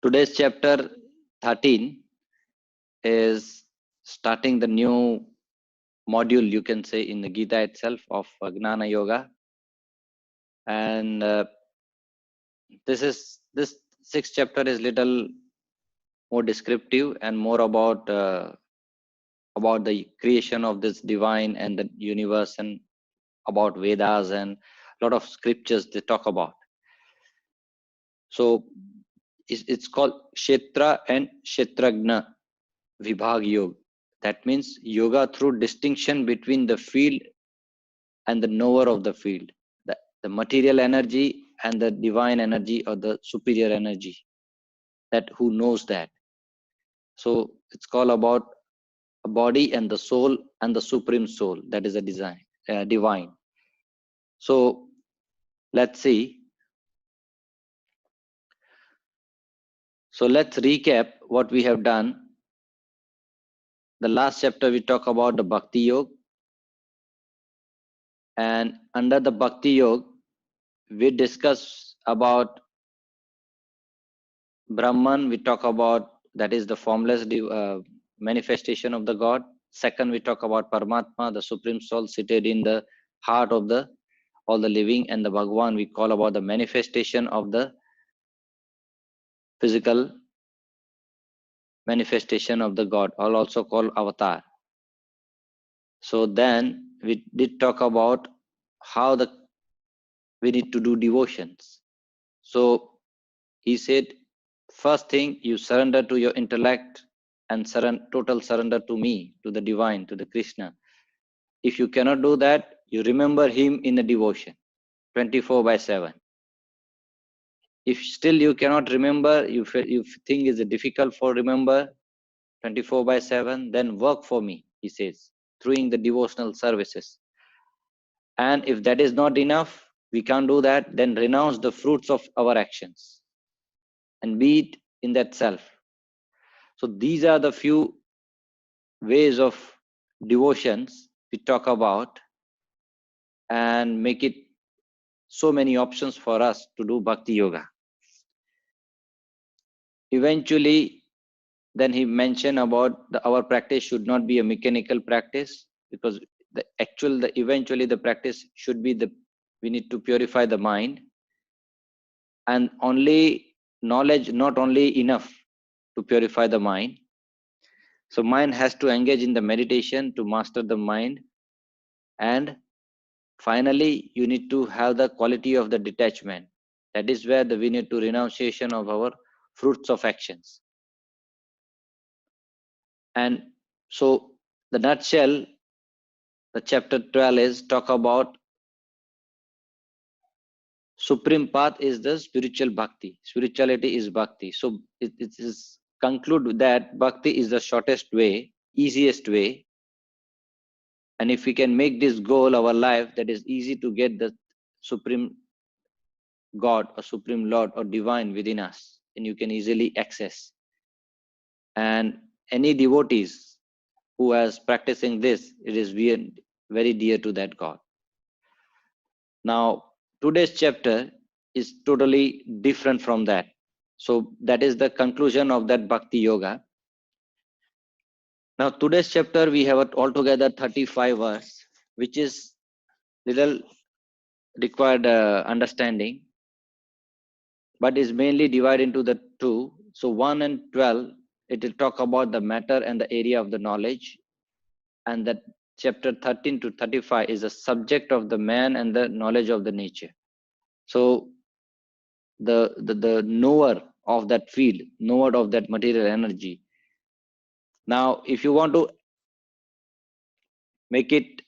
Today's chapter 13 is starting the new module, you can say, in the Gita itself of Gnana Yoga. And this sixth chapter is little more descriptive and more about the creation of this divine and the universe, and about Vedas and a lot of scriptures they talk about. So it's called Kshetra and Kshetragna Vibhag Yoga. That means yoga through distinction between the field and the knower of the field, the material energy and the divine energy or the superior energy, that who knows that. So it's called about a body and the soul and the supreme soul, that is a divine. So let's see. So let's recap what we have done. The last chapter we talk about the Bhakti Yoga, and under the Bhakti Yoga we discuss about Brahman. We talk about, that is the formless manifestation of the God. Second, we talk about Paramatma, the supreme soul seated in the heart of all the living, and the Bhagwan we call about the manifestation of the physical manifestation of the God, or also called avatar. So then we did talk about how we need to do devotions. So he said, first thing, you surrender to your intellect and total surrender to me, to the divine, to the Krishna. If you cannot do that, you remember him in the devotion 24/7. If still you cannot remember, you think is difficult for remember 24/7, then work for me, he says, through the devotional services. And if that is not enough, we can't do that, then renounce the fruits of our actions and be it in that self. So these are the few ways of devotions we talk about, and make it so many options for us to do Bhakti Yoga. Eventually, then he mentioned about our practice should not be a mechanical practice, because eventually the practice should be we need to purify the mind, and only knowledge not only enough to purify the mind. So mind has to engage in the meditation to master the mind, and finally you need to have the quality of the detachment. That is where we need to renunciation of our fruits of actions. And so the nutshell, the chapter 12 is talk about supreme path is the spiritual bhakti. Spirituality is bhakti. So it is conclude that bhakti is the shortest way, easiest way. And if we can make this goal our life, that is easy to get the supreme God or supreme Lord or divine within us, and you can easily access. And any devotees who is practicing this, it is very dear to that God. Now, today's chapter is totally different from that. So that is the conclusion of that Bhakti Yoga. Now, today's chapter, we have altogether 35 verses, which is little required understanding, but is mainly divided into the two. So 1 and 12, it will talk about the matter and the area of the knowledge. And that chapter 13 to 35 is a subject of the man and the knowledge of the nature. So the knower of that field, knower of that material energy. Now, if you want to make it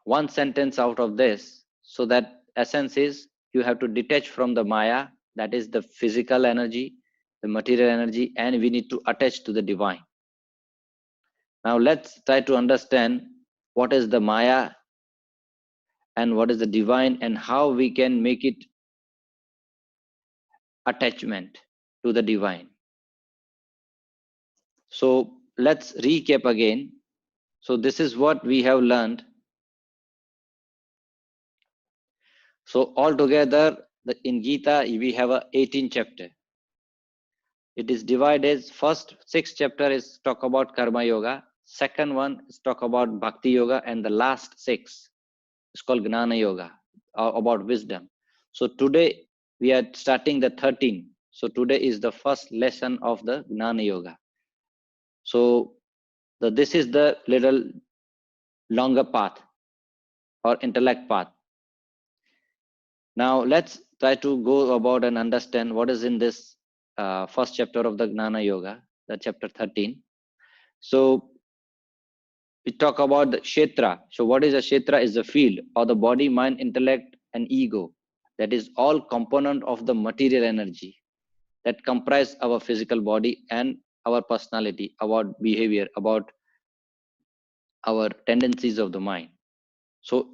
one sentence out of this, so that essence is you have to detach from the Maya, that is the physical energy, the material energy, and we need to attach to the divine. Now let's try to understand what is the Maya and what is the divine, and how we can make it attachment to the divine. So let's recap again. So this is what we have learned. So altogether in Gita we have a 18 chapter. It is divided. First 6 chapter is talk about karma yoga. Second one is talk about bhakti yoga, and the last 6 is called gnana yoga, about wisdom. So today we are starting the 13. So today is the first lesson of the gnana yoga. So this is the little longer path or intellect path. Now let's try to go about and understand what is in this first chapter of the Gnana Yoga, the chapter 13. So we talk about the Kshetra. So what is a Kshetra? Is the field or the body, mind, intellect, and ego. That is all component of the material energy that comprise our physical body and our personality, our behavior, about our tendencies of the mind. So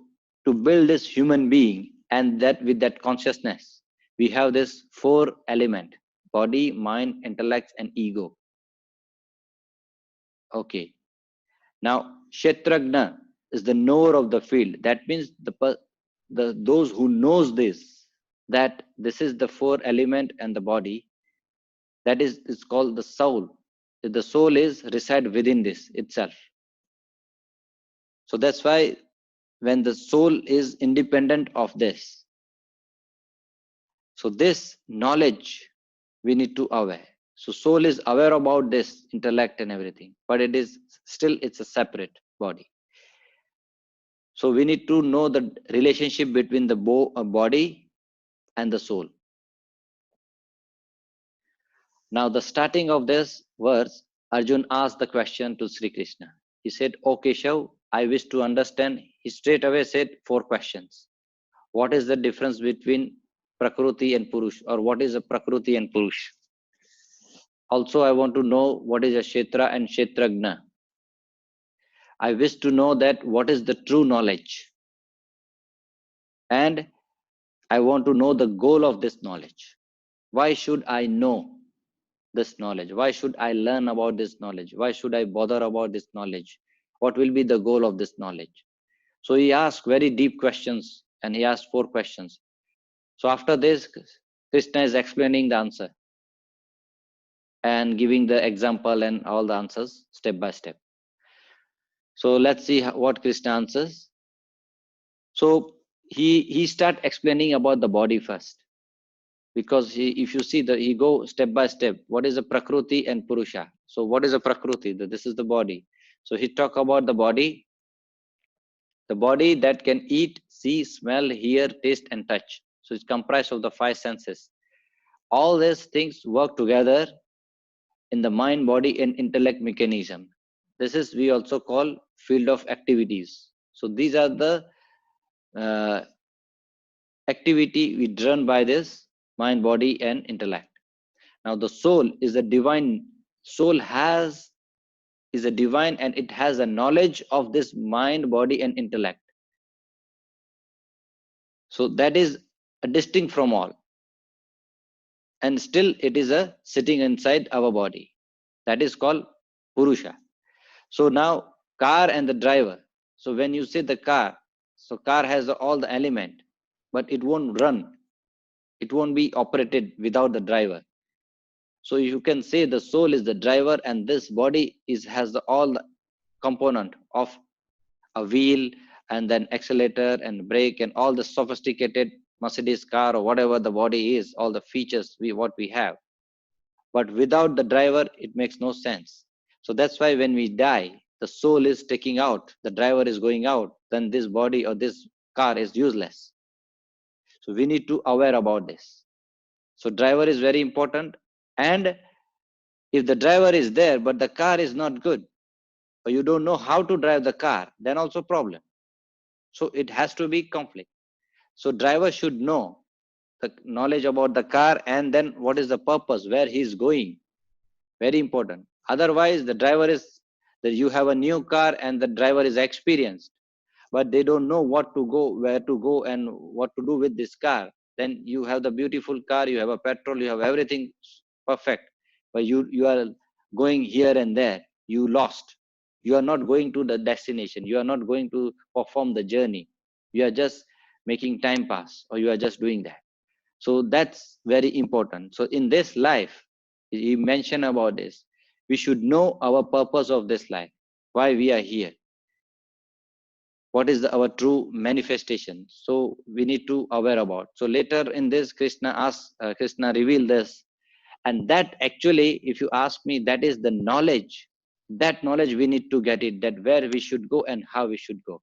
to build this human being, and that with that consciousness, we have this 4 element: body, mind, intellect, and ego. Okay. Now Kshetragna is the knower of the field. That means those who knows this, that this is the 4 element and the body, that is called the soul. The soul is reside within this itself. So that's why when the soul is independent of this, so this knowledge we need to aware. So soul is aware about this intellect and everything, but it is still, it's a separate body. So we need to know the relationship between the body and the soul. Now the starting of this verse, Arjun asked the question to Sri Krishna. He said, "O Keshav, I wish to understand." He straight away said 4 questions. What is the difference between Prakriti and Purush, or what is a Prakriti and Purush? Also, I want to know what is a Kshetra and Kshetragna. I wish to know that what is the true knowledge. And I want to know the goal of this knowledge. Why should I know this knowledge? Why should I learn about this knowledge? Why should I bother about this knowledge? What will be the goal of this knowledge? So he asked very deep questions, and he asked 4 questions. So after this, Krishna is explaining the answer and giving the example and all the answers step by step. So let's see what Krishna answers. So he start explaining about the body first, because if you see he go step by step. What is a Prakriti and Purusha? So what is a Prakriti? This is the body. So he talk about the body that can eat, see, smell, hear, taste, and touch. So it's comprised of the 5 senses. All these things work together in the mind, body, and intellect mechanism. This is we also call field of activities. So these are the uh, activity we run by this mind, body, and intellect. Now the soul is a divine. Soul is a divine, and it has a knowledge of this mind, body, and intellect. So that is a distinct from all, and still it is a sitting inside our body. That is called Purusha. So now car and the driver. So when you say the car, so car has all the element, but it won't run. It won't be operated without the driver. So you can say the soul is the driver, and this body has all the component of a wheel, and then accelerator and brake, and all the sophisticated Mercedes car or whatever the body is, all the features what we have. But without the driver, it makes no sense. So that's why when we die, the soul is taking out, the driver is going out, then this body or this car is useless. So we need to aware about this. So driver is very important. And if the driver is there, but the car is not good, or you don't know how to drive the car, then also problem. So it has to be conflict. So driver should know the knowledge about the car, and then what is the purpose, where he is going. Very important. Otherwise, the driver is that you have a new car and the driver is experienced, but they don't know what to go, where to go, and what to do with this car. Then you have the beautiful car, you have a petrol, you have everything perfect, but you are going here and there. You lost. You are not going to the destination. You are not going to perform the journey. You are just making time pass, or you are just doing that. So that's very important. So in this life, he mentioned about this. We should know our purpose of this life, why we are here, what is our true manifestation. So we need to aware about. So later in this, Krishna revealed this, and that actually, if you ask me, that is the knowledge. That knowledge we need to get it, that where we should go and how we should go.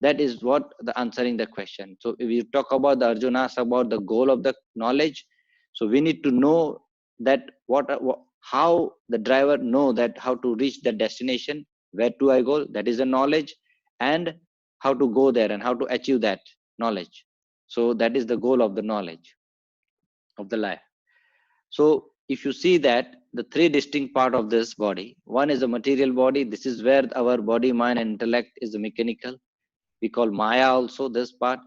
That is what the answering the question. So if you talk about the Arjunas about the goal of the knowledge, so we need to know that how the driver know that how to reach the destination, where to I go, that is the knowledge, and how to go there and how to achieve that knowledge. So that is the goal of the knowledge of the life. So if you see that the three distinct part of this body, one is the material body. This is where our body, mind, and intellect is the mechanical. We call Maya also this part.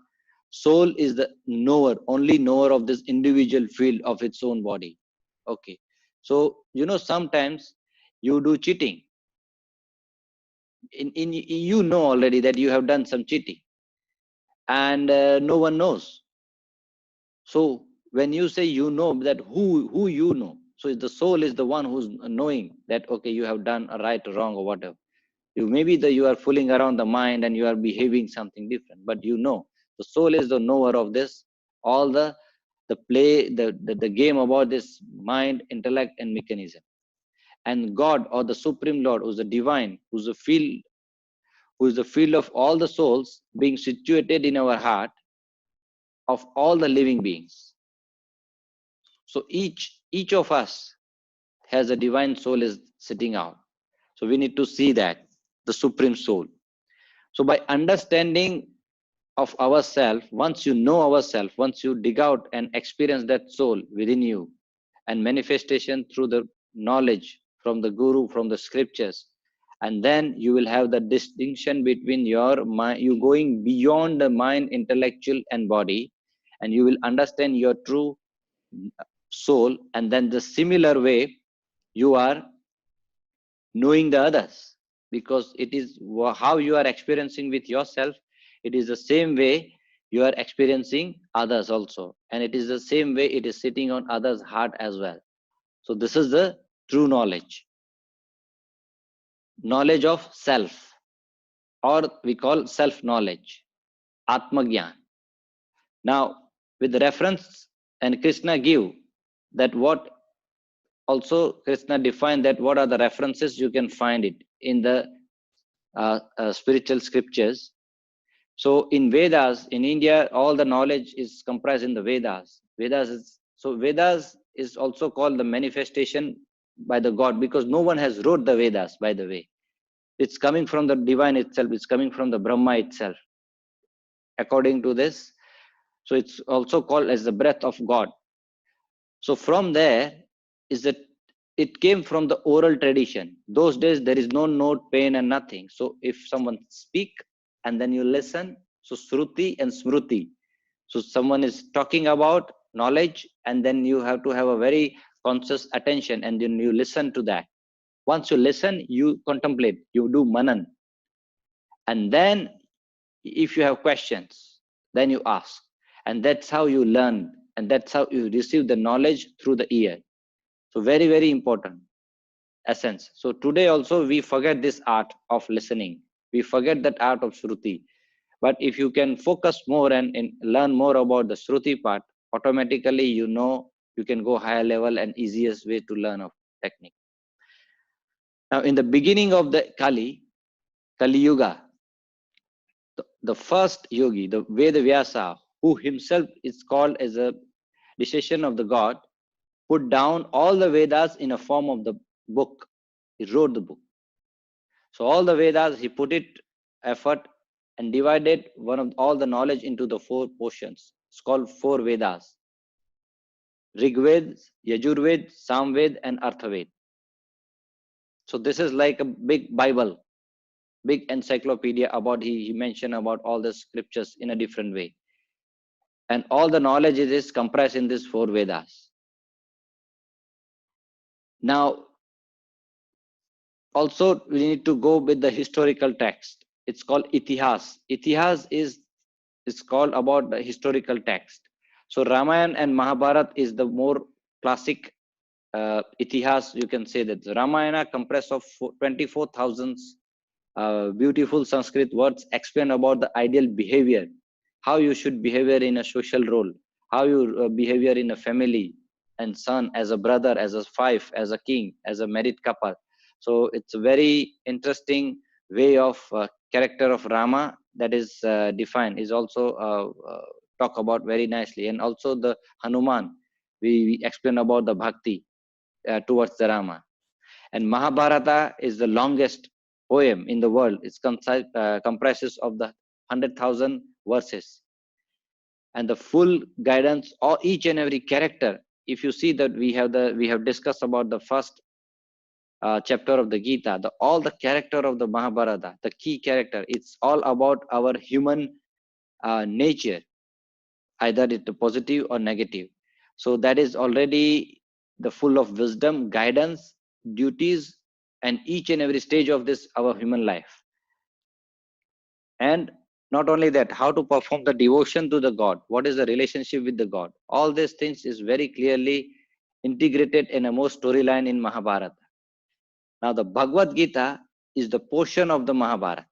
Soul is the knower, only knower of this individual field of its own body. Okay. So, sometimes you do cheating. You know already that you have done some cheating and no one knows. So when you say that who you know, so the soul is the one who's knowing that, okay, you have done a right or wrong or whatever. You are fooling around the mind and you are behaving something different, but the soul is the knower of this, all the play, the game about this mind, intellect, and mechanism. And God, or the Supreme Lord, who's the divine, who is the field of all the souls being situated in our heart of all the living beings. So each of us has a divine soul is sitting out. So we need to see that, the Supreme Soul. So by understanding of ourself, once you know ourself, once you dig out and experience that soul within you, and manifestation through the knowledge from the Guru, from the scriptures, and then you will have the distinction between your mind, you going beyond the mind, intellectual, and body, and you will understand your true soul. And then the similar way you are knowing the others, because it is how you are experiencing with yourself, it is the same way you are experiencing others also, and it is the same way it is sitting on others heart as well. So this is the true knowledge of self, or we call self knowledge, atma gyan. Now with the reference, and Krishna give that, what also Krishna defined that what are the references, you can find it in the spiritual scriptures. So in Vedas, in India, all the knowledge is comprised in the Vedas. Vedas is also called the manifestation by the God, because no one has wrote the Vedas, by the way. It's coming from the divine itself. It's coming from the Brahma itself. According to this, so it's also called as the breath of God. So from there is that it came from the oral tradition. Those days there is no note, pen, and nothing. So if someone speak and then you listen, so Shruti and Smruti. So someone is talking about knowledge, and then you have to have a very conscious attention, and then you listen to that. Once you listen, you contemplate, you do manan. And then if you have questions, then you ask. And that's how you learn. And that's how you receive the knowledge, through the ear. So very, very important essence. So today also we forget this art of listening. We forget that art of Shruti. But if you can focus more and learn more about the Shruti part, automatically you can go higher level and easiest way to learn of technique. Now in the beginning of the Kali Yuga, the first yogi, the Veda Vyasa, who himself is called as a decision of the God, put down all the Vedas in a form of the book. He wrote the book. So all the Vedas, he put it effort and divided all the knowledge into the 4 portions. It's called 4 Vedas: Rigved, Yajurved, Samved, and Arthaved. So this is like a big Bible, big encyclopedia about, he mentioned about all the scriptures in a different way. And all the knowledge is compressed in these 4 Vedas. Now, also we need to go with the historical text. It's called Itihas. Itihas is called about the historical text. So Ramayana and Mahabharata is the more classic itihas, you can say that the Ramayana compressed of 24,000 beautiful Sanskrit words explain about the ideal behavior, how you should behavior in a social role, how you behavior in a family, and son, as a brother, as a wife, as a king, as a married couple. So it's a very interesting way of character of Rama that is defined, is also talk about very nicely. And also the Hanuman, we explain about the bhakti towards the Rama. And Mahabharata is the longest poem in the world. It comprises of the 100,000 verses. And the full guidance of each and every character. If you see that we have discussed about the first chapter of the Gita, all the character of the Mahabharata, the key character, it's all about our human nature, either it's positive or negative. So that is already the full of wisdom, guidance, duties, and each and every stage of this our human life. And not only that, how to perform the devotion to the God, what is the relationship with the God, all these things is very clearly integrated in a more storyline in Mahabharata. Now the Bhagavad Gita is the portion of the Mahabharata.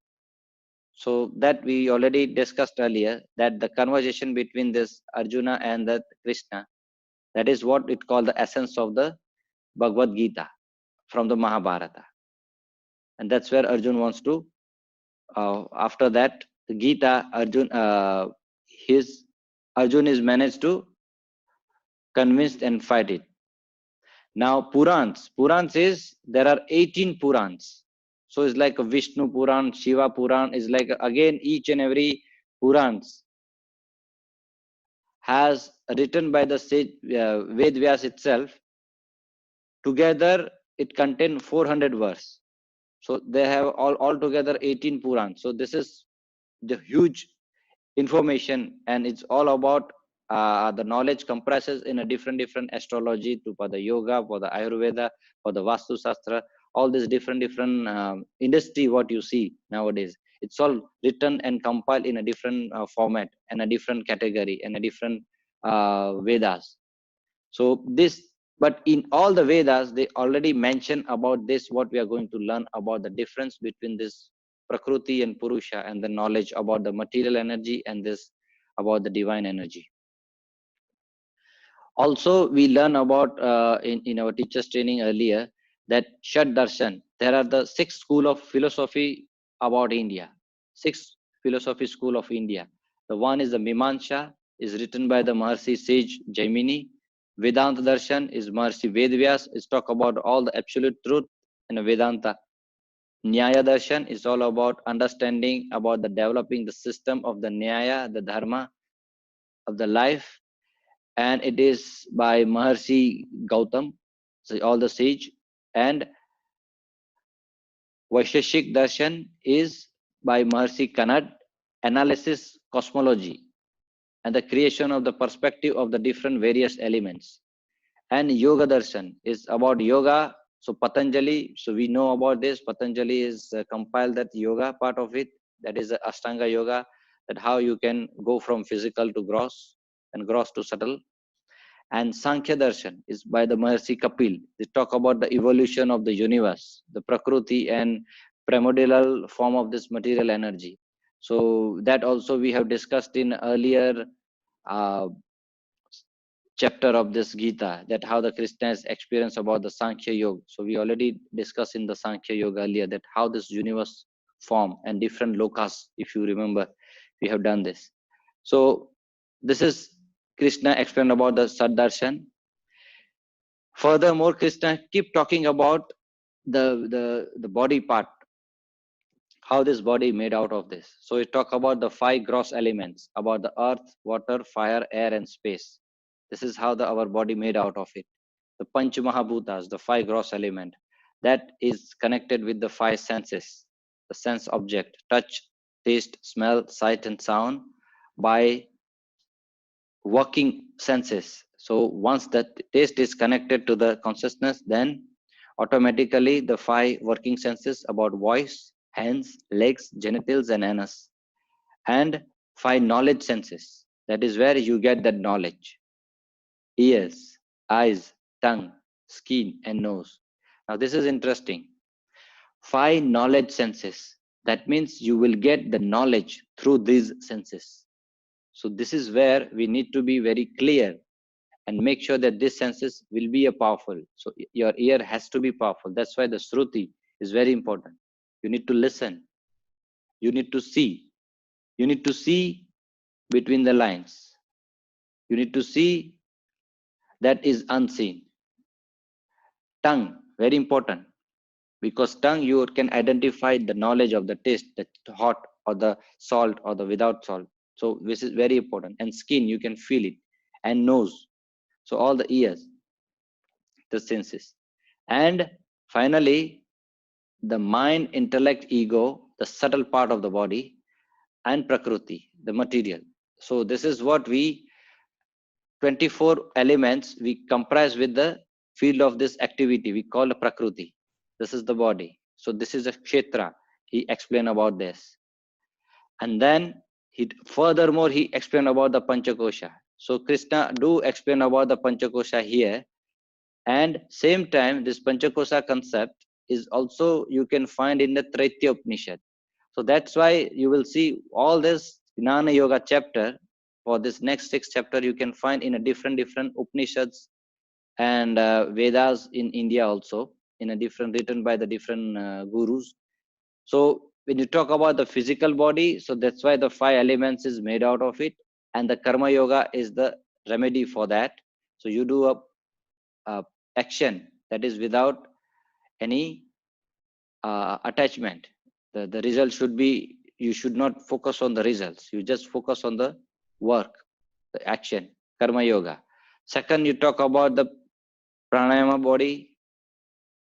So that we already discussed earlier, that the conversation between this Arjuna and the Krishna, that is what it called the essence of the Bhagavad Gita from the Mahabharata. And that's where Arjun wants to, after that, the Gita, Arjun is managed to convince and fight it. Now Purans is, there are 18 Purans. So it's like a Vishnu Puran, Shiva Puran, is like again each and every Purans has written by the sage Ved Vyas itself. Together it contains 400 verse. So they have all together 18 Purans. So this is the huge information, and it's all about the knowledge comprises in a different astrology, to for the yoga, for the Ayurveda, for the Vastu Shastra, all these different industry what you see nowadays, it's all written and compiled in a different format and a different category and a different Vedas. So this, but in all the Vedas, they already mention about this, what we are going to learn about the difference between this Prakriti and Purusha, and the knowledge about the material energy and this about the divine energy. Also, we learn about in our teachers training earlier that Shad Darshan, there are the 6 school of philosophy about India, 6 philosophy school of India. The one is the Mimamsa, is written by the Maharshi sage Jaimini. Vedanta Darshan is Maharshi Vedvyas, is talk about all the absolute truth in Vedanta. Nyaya Darshan is all about understanding about the developing the system of the Nyaya, the Dharma of the life, and it is by Maharshi Gautam, so all the sage. And Vaisheshik Darshan is by Maharshi Kanad, analysis cosmology and the creation of the perspective of the different various elements. And Yoga Darshan is about yoga. So Patanjali, so we know about this. Patanjali is compiled that yoga part of it, that is the Ashtanga Yoga, that how you can go from physical to gross and gross to subtle. And Sankhya Darshan is by the Maharshi Kapil. They talk about the evolution of the universe, the Prakriti and primordial form of this material energy. So that also we have discussed in earlier uh, chapter of this Gita, that how the Krishna has experienced about the Sankhya Yoga. So we already discussed in the Sankhya Yoga earlier that how this universe form and different lokas, if you remember, we have done this. So this is Krishna explained about the Saddarshan. Furthermore, Krishna keep talking about the body part, how this body made out of this. So we talk about the 5 gross elements, about the earth, water, fire, air, and space. This is how our body made out of it. The Panch Mahabhutas, the 5 gross element, that is connected with the 5 senses, the sense object, touch, taste, smell, sight, and sound, by working senses. So once that taste is connected to the consciousness, then automatically the 5 working senses about voice, hands, legs, genitals, and anus, and 5 knowledge senses. That is where you get that knowledge. Ears, eyes, tongue, skin, and nose. Now this is interesting. 5 knowledge senses. That means you will get the knowledge through these senses. So this is where we need to be very clear and make sure that these senses will be a powerful. So your ear has to be powerful. That's why the Shruti is very important. You need to listen. You need to see. You need to see between the lines. You need to see that is unseen. Tongue, very important, because tongue you can identify the knowledge of the taste, the hot or the salt or the without salt. So this is very important. And skin, you can feel it. And nose. So all the ears, the senses. And finally, the mind, intellect, ego, the subtle part of the body, and Prakriti, the material. So this is what we 24 elements we comprise with the field of this activity we call the Prakriti. This is the body. So this is a Kshetra. He explained about this. And then furthermore he explained about the Panchakosha. So Krishna do explain about the Panchakosha here. And same time, this Panchakosha concept is also you can find in the Traitya Upanishad. So that's why you will see all this Gnana Yoga chapter for this next 6 chapter you can find in a different Upanishads and Vedas in India also in a different written by the different gurus. So when you talk about the physical body, so that's why the 5 elements is made out of it, and the Karma Yoga is the remedy for that. So you do a action that is without any attachment. The result should be, you should not focus on the results, you just focus on the work, the action, Karma Yoga. Second, you talk about the pranayama body,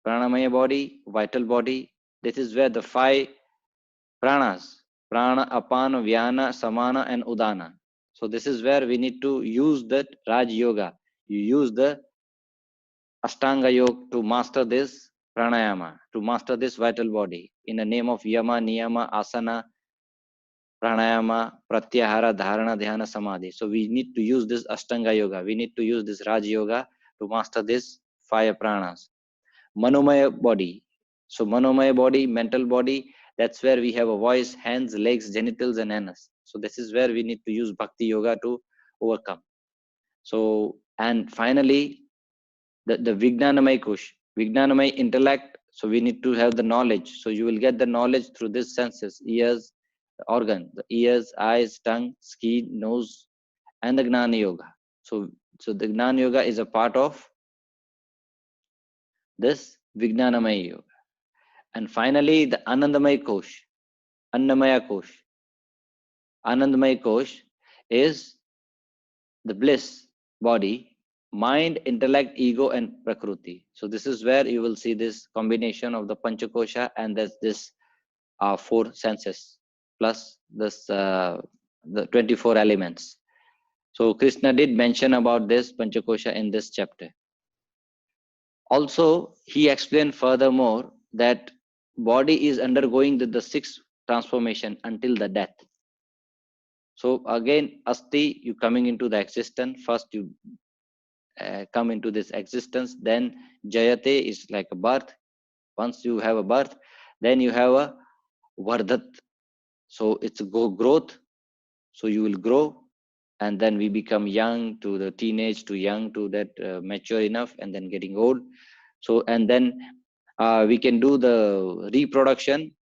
pranamaya body, vital body. This is where the 5 pranas, prana, apana, vyana, samana, and udana. So this is where we need to use that Raj Yoga. You use the Ashtanga Yoga to master this pranayama, to master this vital body in the name of Yama, Niyama, Asana, Pranayama, Pratyahara, Dharana, Dhyana, Samadhi. So we need to use this Ashtanga Yoga. We need to use this Raj Yoga to master this 5 pranas. Manomaya body. So Manomaya body, mental body, that's where we have a voice, hands, legs, genitals, and anus. So this is where we need to use Bhakti Yoga to overcome. So, and finally, the Vijnanamay Kush, Vijnanamay intellect. So we need to have the knowledge. So you will get the knowledge through these senses, ears, the organ, the ears, eyes, tongue, skin, nose, and the Gnana Yoga. So the Gnana Yoga is a part of this Vijnanamay Yoga. And finally, the Anandamay Kosh, Annamaya Kosh. Anandamay Kosh is the bliss body, mind, intellect, ego, and Prakriti. So this is where you will see this combination of the Panchakosha and there's this 4 senses plus this the 24 elements. So Krishna did mention about this Panchakosha in this chapter. Also, he explained furthermore that body is undergoing the 6th transformation until the death. So again, asti, you coming into the existence. First, you come into this existence. Then jayate is like a birth. Once you have a birth, then you have a vardhat. So it's a growth. So you will grow, and then we become young to the teenage to young to that mature enough, and then getting old. So and then we can do the reproduction.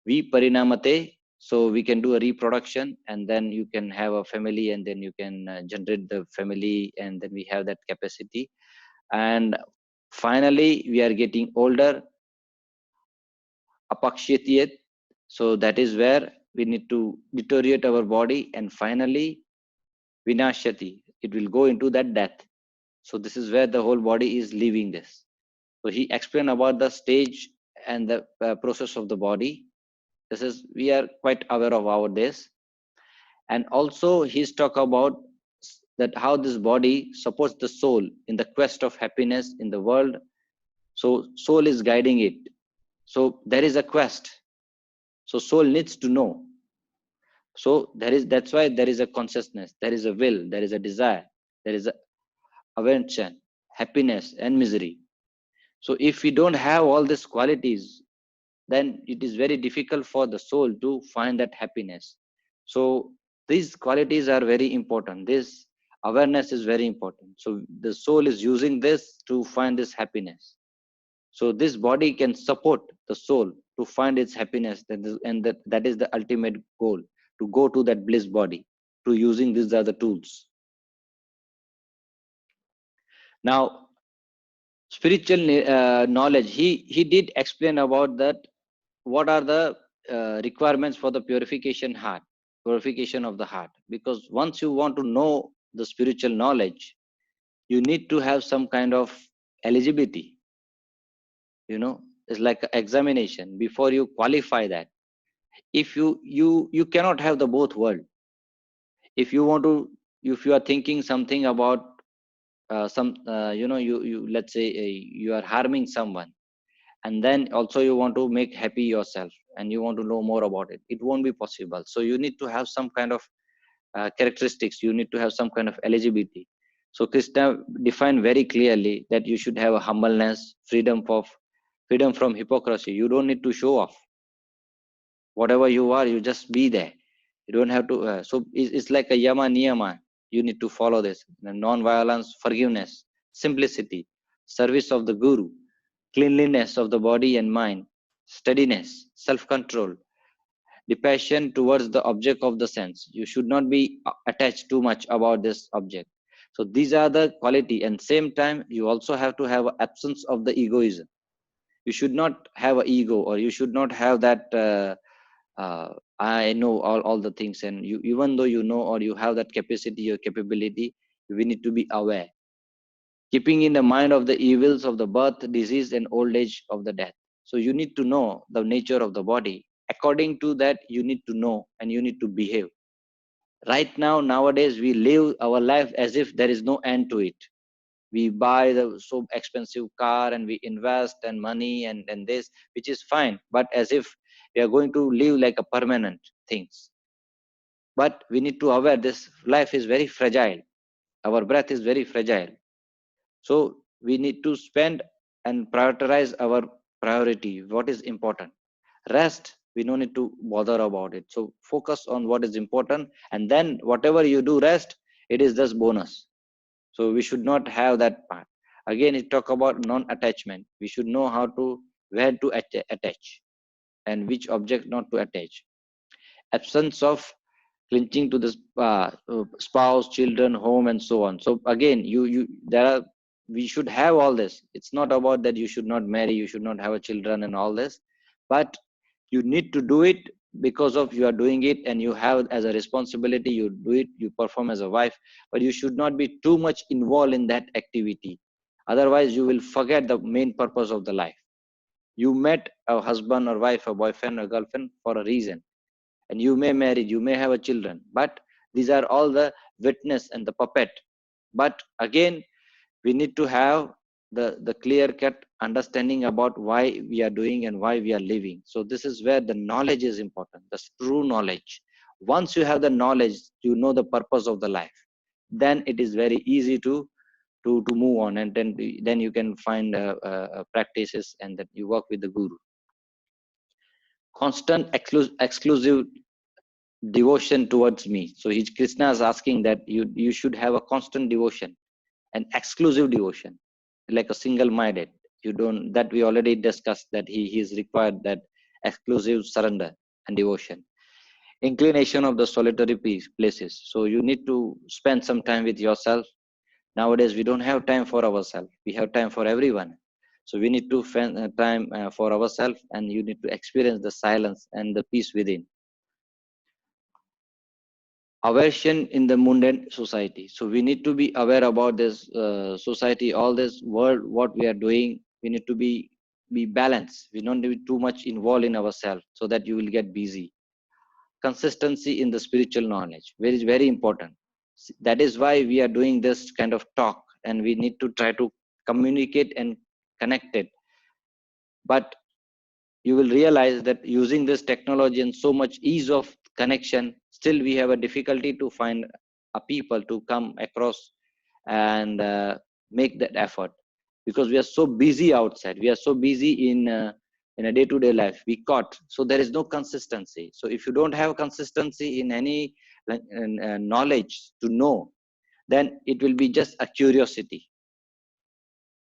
We parinamate. So we can do a reproduction, and then you can have a family, and then you can generate the family, and then we have that capacity. And finally, we are getting older, apakshyatiyat. So that is where we need to deteriorate our body, and finally, vinashyati. It will go into that death. So this is where the whole body is leaving this. So he explained about the stage and the process of the body. This is, we are quite aware of our days. And also he's talk about that how this body supports the soul in the quest of happiness in the world. So soul is guiding it. So there is a quest. So soul needs to know. So that's why there is a consciousness, there is a will, there is a desire, there is a aversion, happiness, and misery. So if we don't have all these qualities, then it is very difficult for the soul to find that happiness. So these qualities are very important. This awareness is very important. So the soul is using this to find this happiness. So this body can support the soul to find its happiness, and that is the ultimate goal, to go to that bliss body, to using these other tools. Now, spiritual knowledge, he did explain about that, what are the requirements for the purification of the heart. Because once you want to know the spiritual knowledge, you need to have some kind of eligibility. It's like an examination before you qualify that. If you cannot have the both world. If you want to, if you are thinking something about some you let's say you are harming someone, and then also you want to make happy yourself, and you want to know more about it, it won't be possible. So you need to have some kind of characteristics, you need to have some kind of eligibility. So Krishna defined very clearly that you should have a humbleness, freedom from hypocrisy. You don't need to show off. Whatever you are, you just be there. You don't have to so it's like a yama niyama. You need to follow this: non-violence, forgiveness, simplicity, service of the guru, cleanliness of the body and mind, steadiness, self-control, the passion towards the object of the sense. You should not be attached too much about this object. So these are the quality, and same time you also have to have absence of the egoism. You should not have an ego, or you should not have that I know all the things, and you, even though you know or you have that capacity or capability, we need to be aware, keeping in the mind of the evils of the birth, disease, and old age of the death. So you need to know the nature of the body. According to that, you need to know and you need to behave. Right now, nowadays, we live our life as if there is no end to it. We buy the so expensive car and we invest and money and this, which is fine, but as if we are going to live like a permanent things. But we need to aware this life is very fragile. Our breath is very fragile. So we need to spend and prioritize our priority, what is important. Rest, we don't need to bother about it. So focus on what is important, and then whatever you do rest, it is just bonus. So we should not have that part. Again, it talk about non-attachment. We should know how to, where to attach and which object not to attach. Absence of clinching to the spouse, children, home, and so on. So again, there are, we should have all this. It's not about that you should not marry, you should not have a children and all this, but you need to do it because of you are doing it, and you have as a responsibility, you do it, you perform as a wife, but you should not be too much involved in that activity. Otherwise you will forget the main purpose of the life. You met a husband or wife, a boyfriend or girlfriend for a reason, and you may marry, you may have a children, but these are all the witness and the puppet. But again, we need to have the clear cut understanding about why we are doing and why we are living. So this is where the knowledge is important, the true knowledge. Once you have the knowledge, you know the purpose of the life, then it is very easy to move on, and then you can find practices, and that you work with the guru. Constant exclusive devotion towards me. So Krishna is asking that you should have a constant devotion, an exclusive devotion, like a single minded. You don't, that we already discussed, that he is required that exclusive surrender and devotion. Inclination of the solitary places. So you need to spend some time with yourself. Nowadays we don't have time for ourselves, we have time for everyone. So we need to spend time for ourselves, and you need to experience the silence and the peace within. Aversion in the mundane society. So we need to be aware about this society, all this world, what we are doing. We need to be balanced. We don't need to be too much involved in ourselves, so that you will get busy. Consistency in the spiritual knowledge, very very important. That is why we are doing this kind of talk, and we need to try to communicate and connect it. But you will realize that using this technology and so much ease of connection, still we have a difficulty to find a people to come across and make that effort, because we are so busy outside, we are so busy in a day-to-day life, we caught, so there is no consistency. So if you don't have consistency in any knowledge to know, then it will be just a curiosity.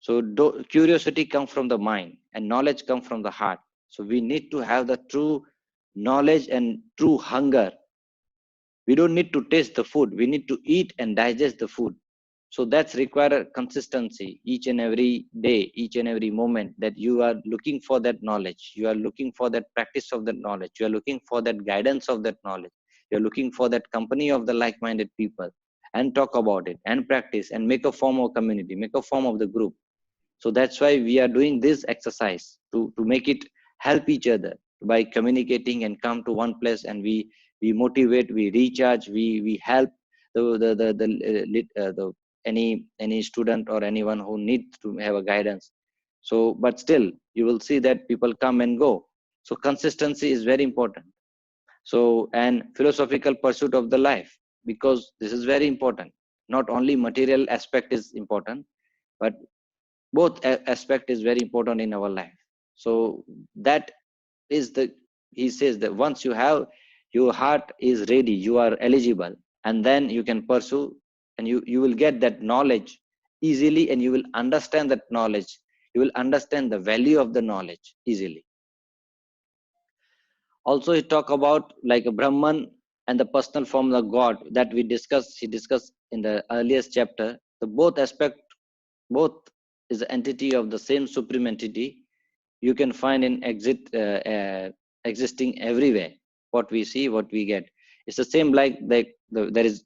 So curiosity comes from the mind and knowledge comes from the heart. So we need to have the true knowledge and true hunger. We don't need to taste the food, we need to eat and digest the food. So that's require consistency each and every day, each and every moment, that you are looking for that knowledge, you are looking for that practice of that knowledge, you are looking for that guidance of that knowledge, you're looking for that company of the like-minded people, and talk about it and practice and make a form of community, make a form of the group. So that's why we are doing this exercise to make it help each other by communicating and come to one place, and we motivate, we recharge, we help the any student or anyone who needs to have a guidance. So but still you will see that people come and go. So consistency is very important. So and philosophical pursuit of the life, because this is very important. Not only material aspect is important, but both aspect is very important in our life. So that is the, he says that once you have, your heart is ready, you are eligible, and then you can pursue, and you will get that knowledge easily, and you will understand that knowledge, you will understand the value of the knowledge easily. Also he talk about like a Brahman and the personal form of God that he discussed in the earliest chapter. The both aspect, both is the entity of the same supreme entity. You can find in existing everywhere. What we see, what we get, it's the same. There is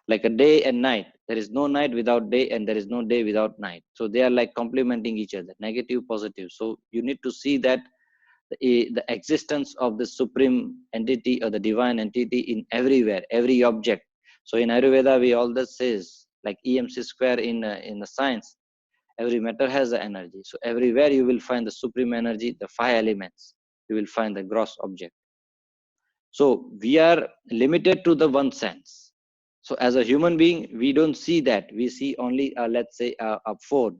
like a day and night, there is no night without day, and there is no day without night. So they are like complementing each other, negative, positive. So you need to see that the existence of the supreme entity or the divine entity in everywhere, every object. So in Ayurveda we always says like EMC square in the science, every matter has the energy. So everywhere you will find the supreme energy, the five elements, you will find the gross object. So we are limited to the one sense. So as a human being, we don't see that. We see only, let's say, a phone,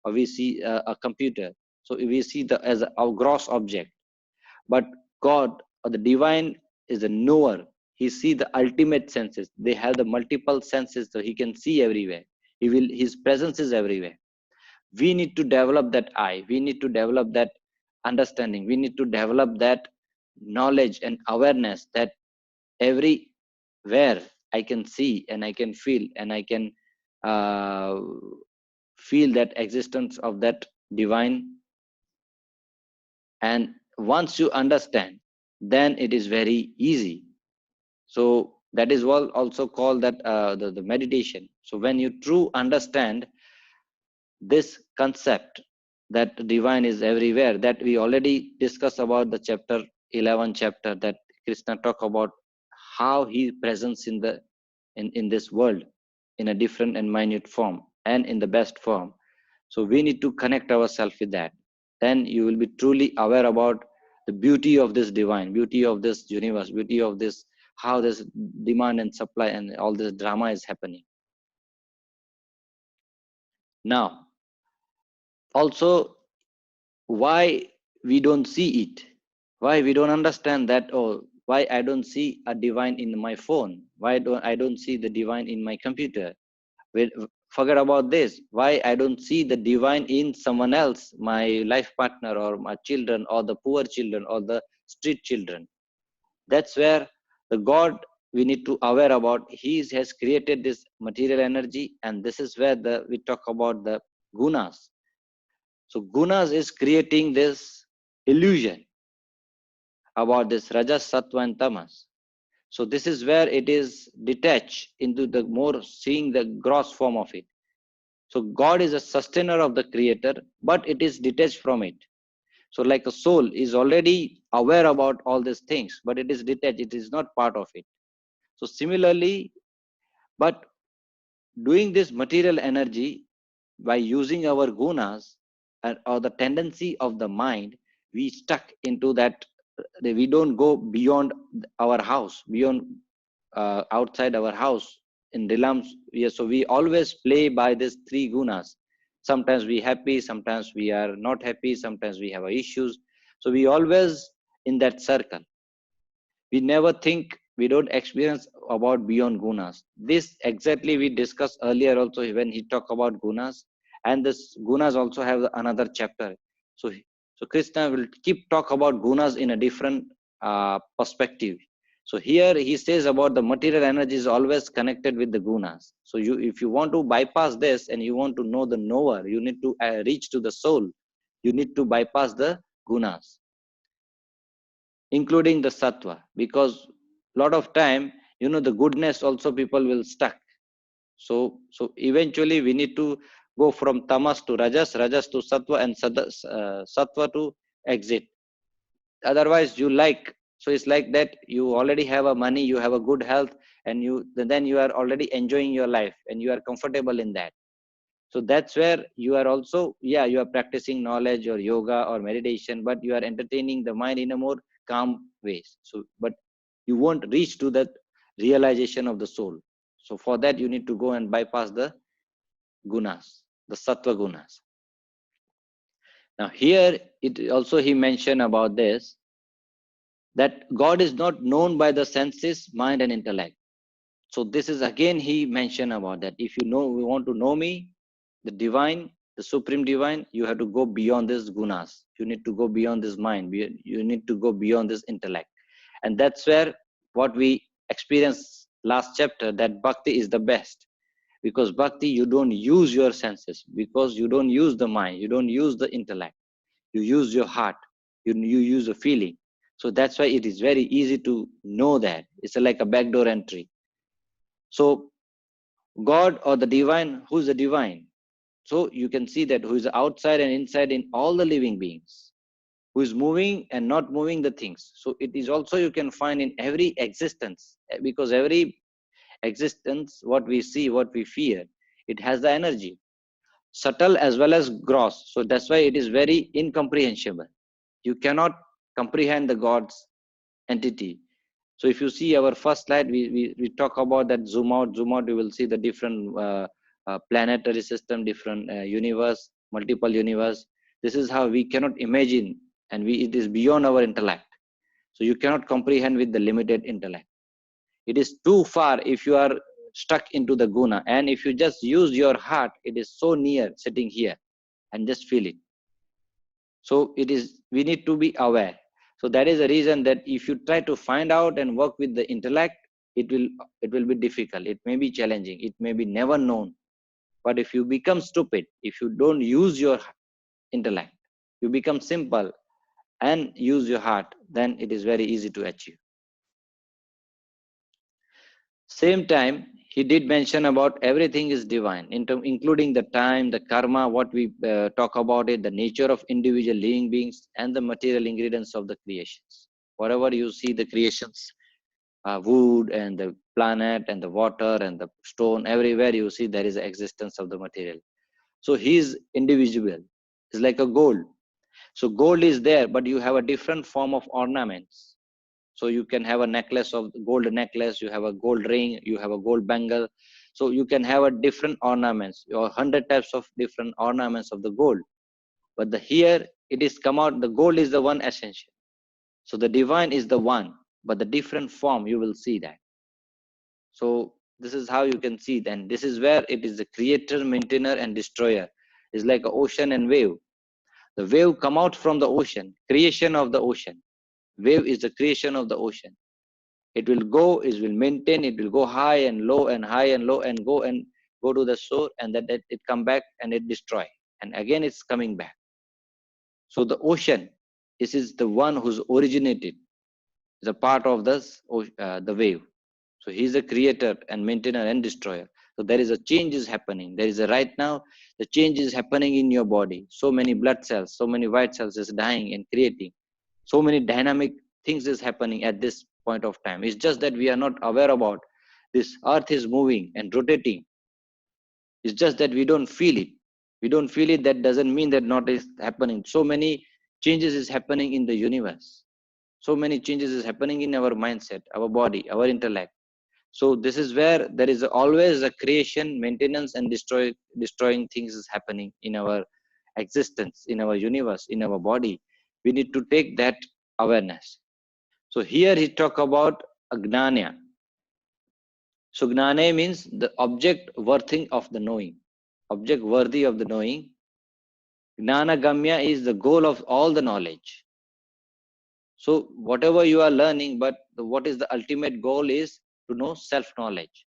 or we see a computer. So we see the as a gross object. But God or the divine is a knower. He see the ultimate senses. They have the multiple senses, so he can see everywhere. His presence is everywhere. We need to develop that eye, we need to develop that understanding, we need to develop that knowledge and awareness that everywhere I can see and I can feel, and I can uh, feel that existence of that divine. And once you understand, then it is very easy. So that is what also called that the meditation. So when you true understand this concept that divine is everywhere, that we already discussed about the chapter 11 chapter, that Krishna talk about how he presents in this world in a different and minute form and in the best form. So we need to connect ourselves with that. Then you will be truly aware about the beauty of this divine, beauty of this universe, beauty of this, how this demand and supply and all this drama is happening. Now also, why we don't see it, why we don't understand that, oh, why I don't see a divine in my phone, why don't I don't see the divine in my computer. Well, forget about this, why I don't see the divine in someone else, my life partner or my children or the poor children or the street children. That's where the God we need to aware about. He has created this material energy, and this is where we talk about the gunas. So gunas is creating this illusion about this rajas, sattva, and tamas. So this is where it is detached into the more seeing the gross form of it. So God is a sustainer of the creator, but it is detached from it. So like a soul is already aware about all these things, but it is detached. It is not part of it. So similarly, but doing this material energy by using our gunas or the tendency of the mind, we stuck into that. We don't go beyond our house, beyond outside our house. in realms, yeah, so we always play by these three gunas. Sometimes we happy, sometimes we are not happy, sometimes we have issues. So we always in that circle. We never think, we don't experience about beyond gunas. This exactly we discussed earlier also when he talked about gunas. And this gunas also have another chapter. So so Krishna will keep talk about gunas in a different perspective. So here he says about the material energy is always connected with the gunas. So you, if you want to bypass this and you want to know the knower, you need to reach to the soul. You need to bypass the gunas, including the sattva, because lot of time, you know, the goodness also people will stuck. So eventually we need to go from tamas to rajas, rajas to sattva, and sattva to exit. Otherwise you like, so it's like that you already have a money, you have a good health, and you then you are already enjoying your life and you are comfortable in that. So that's where you are also, yeah, you are practicing knowledge or yoga or meditation, but you are entertaining the mind in a more calm ways. So but you won't reach to that realization of the soul. So for that you need to go and bypass the gunas, the sattva gunas. Now here it also he mentioned about this, that God is not known by the senses, mind and intellect. So this is again he mentioned about that. If you know, we want to know me, the divine, the supreme divine, you have to go beyond this gunas. You need to go beyond this mind. You need to go beyond this intellect. And that's where what we experienced last chapter, that bhakti is the best. Because bhakti, you don't use your senses, because you don't use the mind, you don't use the intellect, you use your heart, you use a feeling. So that's why it is very easy to know that. It's like a backdoor entry. So God or the divine, who's the divine? So you can see that who is outside and inside in all the living beings, who is moving and not moving the things. So it is also you can find in every existence, because every existence, what we see, what we fear, it has the energy, subtle as well as gross. So that's why it is very incomprehensible. You cannot comprehend the God's entity. So if you see our first slide, we talk about that zoom out, you will see the different planetary system, different universe, multiple universe. This is how we cannot imagine, and it is beyond our intellect. So you cannot comprehend with the limited intellect. It is too far if you are stuck into the guna. And if you just use your heart, it is so near sitting here, and just feel it. So it is, we need to be aware. So that is the reason that if you try to find out and work with the intellect, it will be difficult. It may be challenging. It may be never known. But if you become stupid, if you don't use your intellect, you become simple and use your heart, then it is very easy to achieve. Same time, he did mention about everything is divine, including the time, the karma, what we talk about it, the nature of individual living beings, and the material ingredients of the creations. Whatever you see, the creations, wood and the planet and the water and the stone, everywhere you see there is the existence of the material. So he is indivisible. It's like a gold. So gold is there, but you have a different form of ornaments. So you can have a necklace of gold necklace, you have a gold ring, you have a gold bangle. So you can have a different ornaments or 100 types of different ornaments of the gold. But the here it is come out, the gold is the one essential. So the divine is the one, but the different form you will see that. So this is how you can see. Then this is where it is the creator, maintainer, and destroyer. It's like an ocean and wave. The wave come out from the ocean, creation of the ocean. Wave is the creation of the ocean. It will go, it will maintain, it will go high and low and high and low and go to the shore, and then it come back and it destroy. And again it's coming back. So the ocean, this is the one who's originated, is a part of this the wave. So he's the creator and maintainer and destroyer. So there is a change is happening. There is a right now, the change is happening in your body. So many blood cells, so many white cells is dying and creating. So many dynamic things is happening at this point of time. It's just that we are not aware about this. Earth is moving and rotating. It's just that we don't feel it. We don't feel it. That doesn't mean that not is happening. So many changes is happening in the universe. So many changes is happening in our mindset, our body, our intellect. So this is where there is always a creation, maintenance, and destroying things is happening in our existence, in our universe, in our body. We need to take that awareness. So here he talk about agnanya. So gnane means the object worthy of the knowing. Object worthy of the knowing. Gnana gamya is the goal of all the knowledge. So whatever you are learning, but what is the ultimate goal is to know self-knowledge.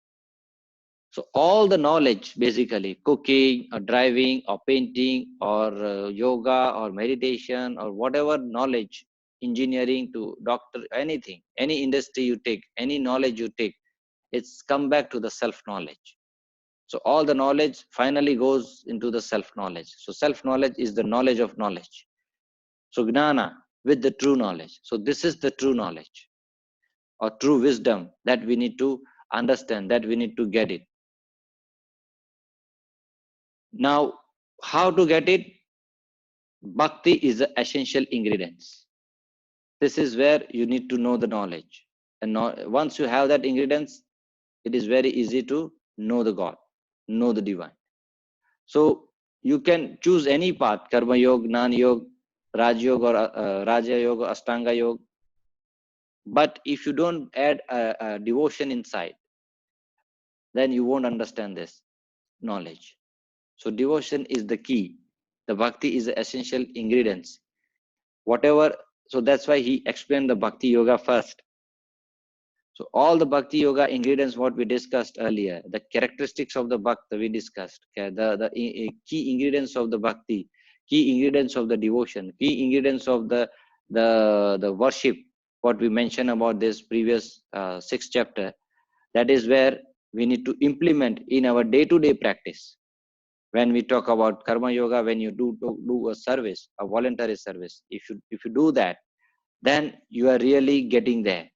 So all the knowledge, basically cooking or driving or painting or yoga or meditation or whatever knowledge, engineering to doctor, anything, any industry you take, any knowledge you take, it's come back to the self-knowledge. So all the knowledge finally goes into the self-knowledge. So self-knowledge is the knowledge of knowledge. So gnana with the true knowledge. So this is the true knowledge or true wisdom that we need to understand, that we need to get it. Now, how to get it? Bhakti is the essential ingredients. This is where you need to know the knowledge. And once you have that ingredients, it is very easy to know the God, know the divine. So you can choose any path, Karma Yoga, Jnana Yoga, Raj Yoga, or Raja Yoga, Ashtanga Yoga. But if you don't add a devotion inside, then you won't understand this knowledge. So devotion is the key. The bhakti is the essential ingredients. Whatever, so that's why he explained the bhakti yoga first. So all the bhakti yoga ingredients, what we discussed earlier, the characteristics of the bhakti we discussed, okay, the key ingredients of the bhakti, key ingredients of the devotion, key ingredients of the worship, what we mentioned about this previous 6th chapter, that is where we need to implement in our day-to-day practice. When we talk about karma yoga, when you do a service, a voluntary service, if you do that, then you are really getting there.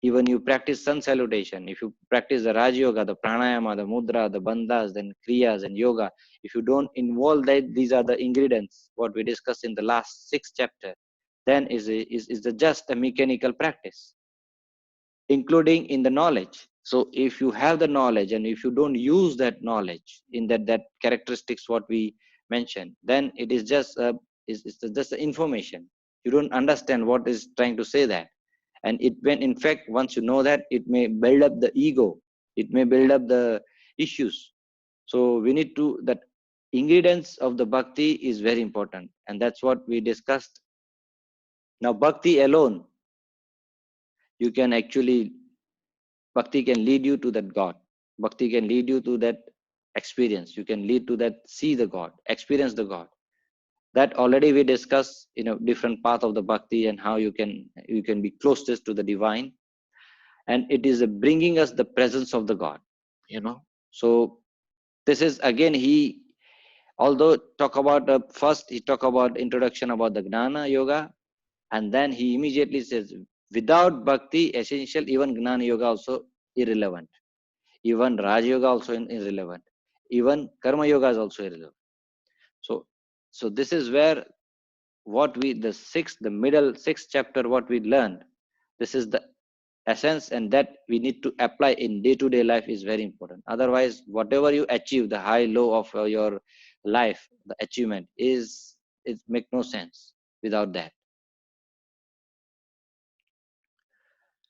Even you practice sun salutation, if you practice the Raj Yoga, the pranayama, the mudra, the bandhas, then kriyas and yoga, if you don't involve that, these are the ingredients, what we discussed in the last 6th chapter, then is just a mechanical practice, including in the knowledge. So if you have the knowledge and if you don't use that knowledge in that characteristics what we mentioned, then it is just it's just information. You don't understand what is trying to say that. And it, when in fact once you know that, it may build up the ego, it may build up the issues. So we need to, that ingredients of the bhakti is very important, and that's what we discussed. Now bhakti alone, you can actually, bhakti can lead you to that God. Bhakti can lead you to that experience. You can lead to that, see the God, experience the God. That already we discussed in a different path of the bhakti, and how you can be closest to the divine. And it is bringing us the presence of the God, you know. So this is again, he, although talk about first he talk about introduction about the gnana yoga, and then he immediately says without bhakti essential, even gnana yoga also irrelevant, even Raj Yoga also irrelevant, even Karma Yoga is also irrelevant. So this is where what we, the middle 6th chapter, what we learned, this is the essence, and that we need to apply in day-to-day life is very important. Otherwise, whatever you achieve, the high low of your life, the achievement is, it make no sense without that.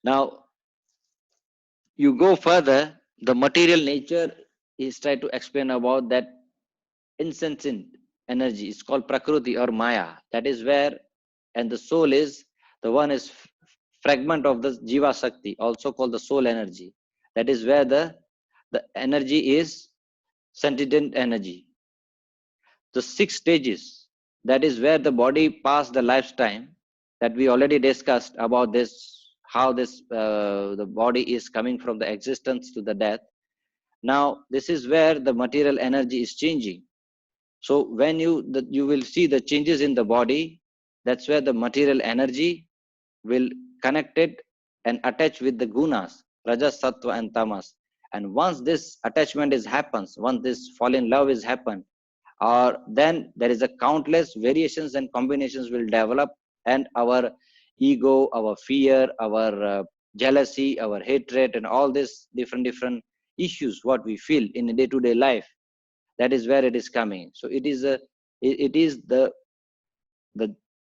Now you go further, the material nature is try to explain about that insensate energy is called prakriti or maya. That is where, and the soul is, the one is fragment of the jiva shakti, also called the soul energy. That is where the energy is sentient energy. The 6 stages, that is where the body pass the lifetime, that we already discussed about this, how this the body is coming from the existence to the death. Now this is where the material energy is changing. So when you will see the changes in the body, that's where the material energy will connect it and attach with the gunas, rajas, sattva and tamas. And once this attachment is happens, once this fall in love is happened, or then there is a countless variations and combinations will develop, and our ego, our fear, our jealousy, our hatred, and all these different issues what we feel in a day-to-day life. That is where it is coming. So it is the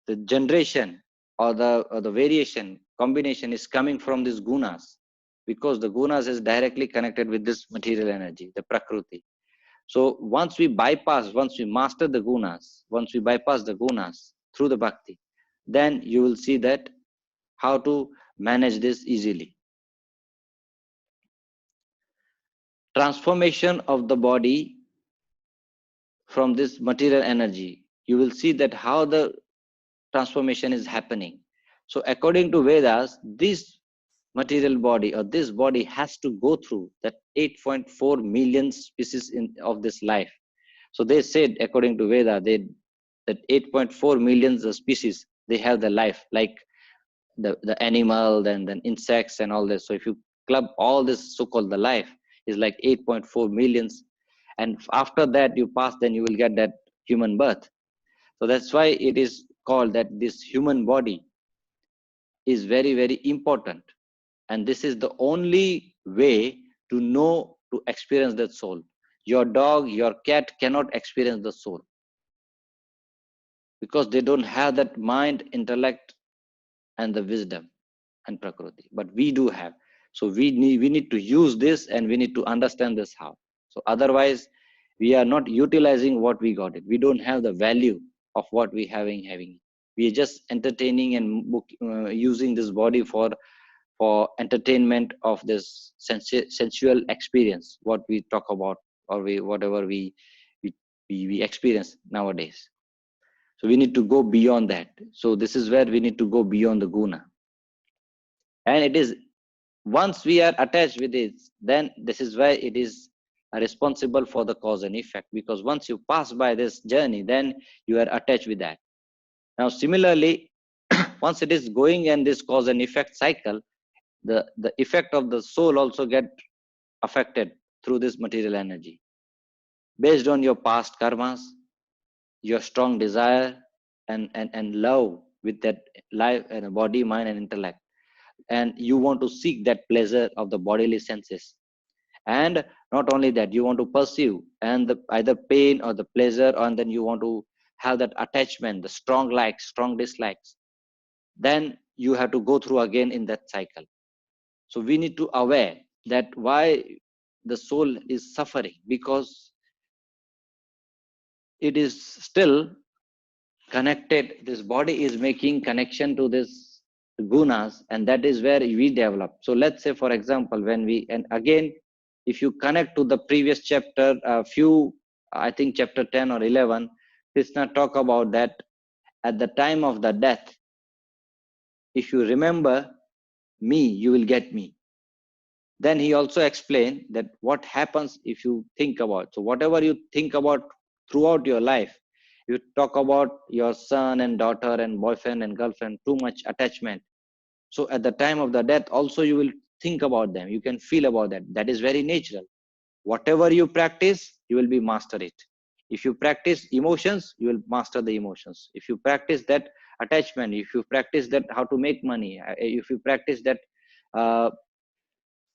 the generation or the variation combination is coming from these gunas, because the gunas is directly connected with this material energy, the prakriti. So once we master the gunas, once we bypass the gunas through the bhakti, then you will see that how to manage this easily. Transformation of the body from this material energy, you will see that how the transformation is happening. So according to Vedas, this material body or this body has to go through that 8.4 million species of this life. So they said, according to Veda, that 8.4 million species, they have the life, like the animal, then insects and all this. So if you club all this so-called the life is like 8.4 millions, and after that you pass, then you will get that human birth. So that's why it is called that this human body is very, very important. And this is the only way to know, to experience that soul. Your dog, your cat cannot experience the soul, because they don't have that mind, intellect, and the wisdom and prakriti. But we do have. So we need to use this, and we need to understand this how. So otherwise, we are not utilizing what we got it. We don't have the value of what we having. We are just entertaining and using this body for entertainment of this sensual experience, what we talk about, or whatever we experience nowadays. So we need to go beyond that. So this is where we need to go beyond the guna. And it is, once we are attached with it, then this is why it is responsible for the cause and effect, because once you pass by this journey, then you are attached with that. Now similarly, once it is going in this cause and effect cycle, the effect of the soul also get affected through this material energy, based on your past karmas, your strong desire and love with that life and body, mind, and intellect. And you want to seek that pleasure of the bodily senses. And not only that, you want to pursue and either pain or the pleasure, and then you want to have that attachment, the strong likes, strong dislikes. Then you have to go through again in that cycle. So we need to aware that why the soul is suffering, because it is still connected. This body is making connection to this gunas, and that is where we develop. So let's say, for example, when we, and again, if you connect to the previous chapter, I think chapter 10 or 11, Krishna talk about that at the time of the death, if you remember me, you will get me. Then he also explained that what happens if you think about. So whatever you think about throughout your life, you talk about your son and daughter and boyfriend and girlfriend, too much attachment. So at the time of the death, also you will think about them. You can feel about that. That is very natural. Whatever you practice, you will be master it. If you practice emotions, you will master the emotions. If you practice that attachment, if you practice that how to make money, if you practice that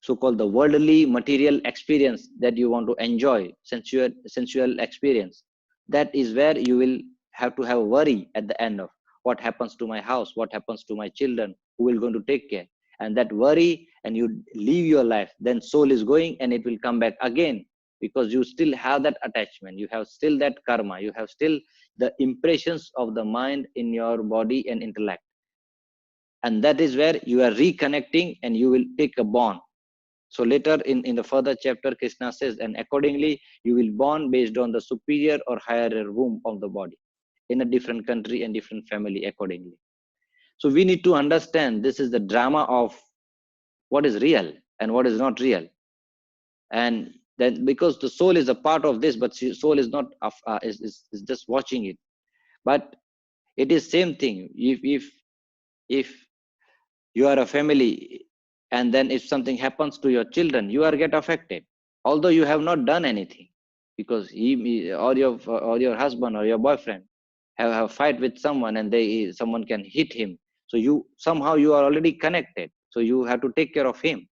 so-called the worldly material experience that you want to enjoy, sensual experience, that is where you will have to have worry at the end of what happens to my house, what happens to my children, who will going to take care. And that worry, and you leave your life, then soul is going and it will come back again, because you still have that attachment, you have still that karma, you have still the impressions of the mind in your body and intellect. And that is where you are reconnecting, and you will take a bond. So later in the further chapter, Krishna says, and accordingly, you will born based on the superior or higher womb of the body in a different country and different family accordingly. So we need to understand this is the drama of what is real and what is not real. And then because the soul is a part of this, but soul is not, is just watching it. But it is same thing. If you are a family, and then if something happens to your children, you are get affected, although you have not done anything, because he or your husband or your boyfriend have a fight with someone, and someone can hit him. So you somehow you are already connected. So you have to take care of him.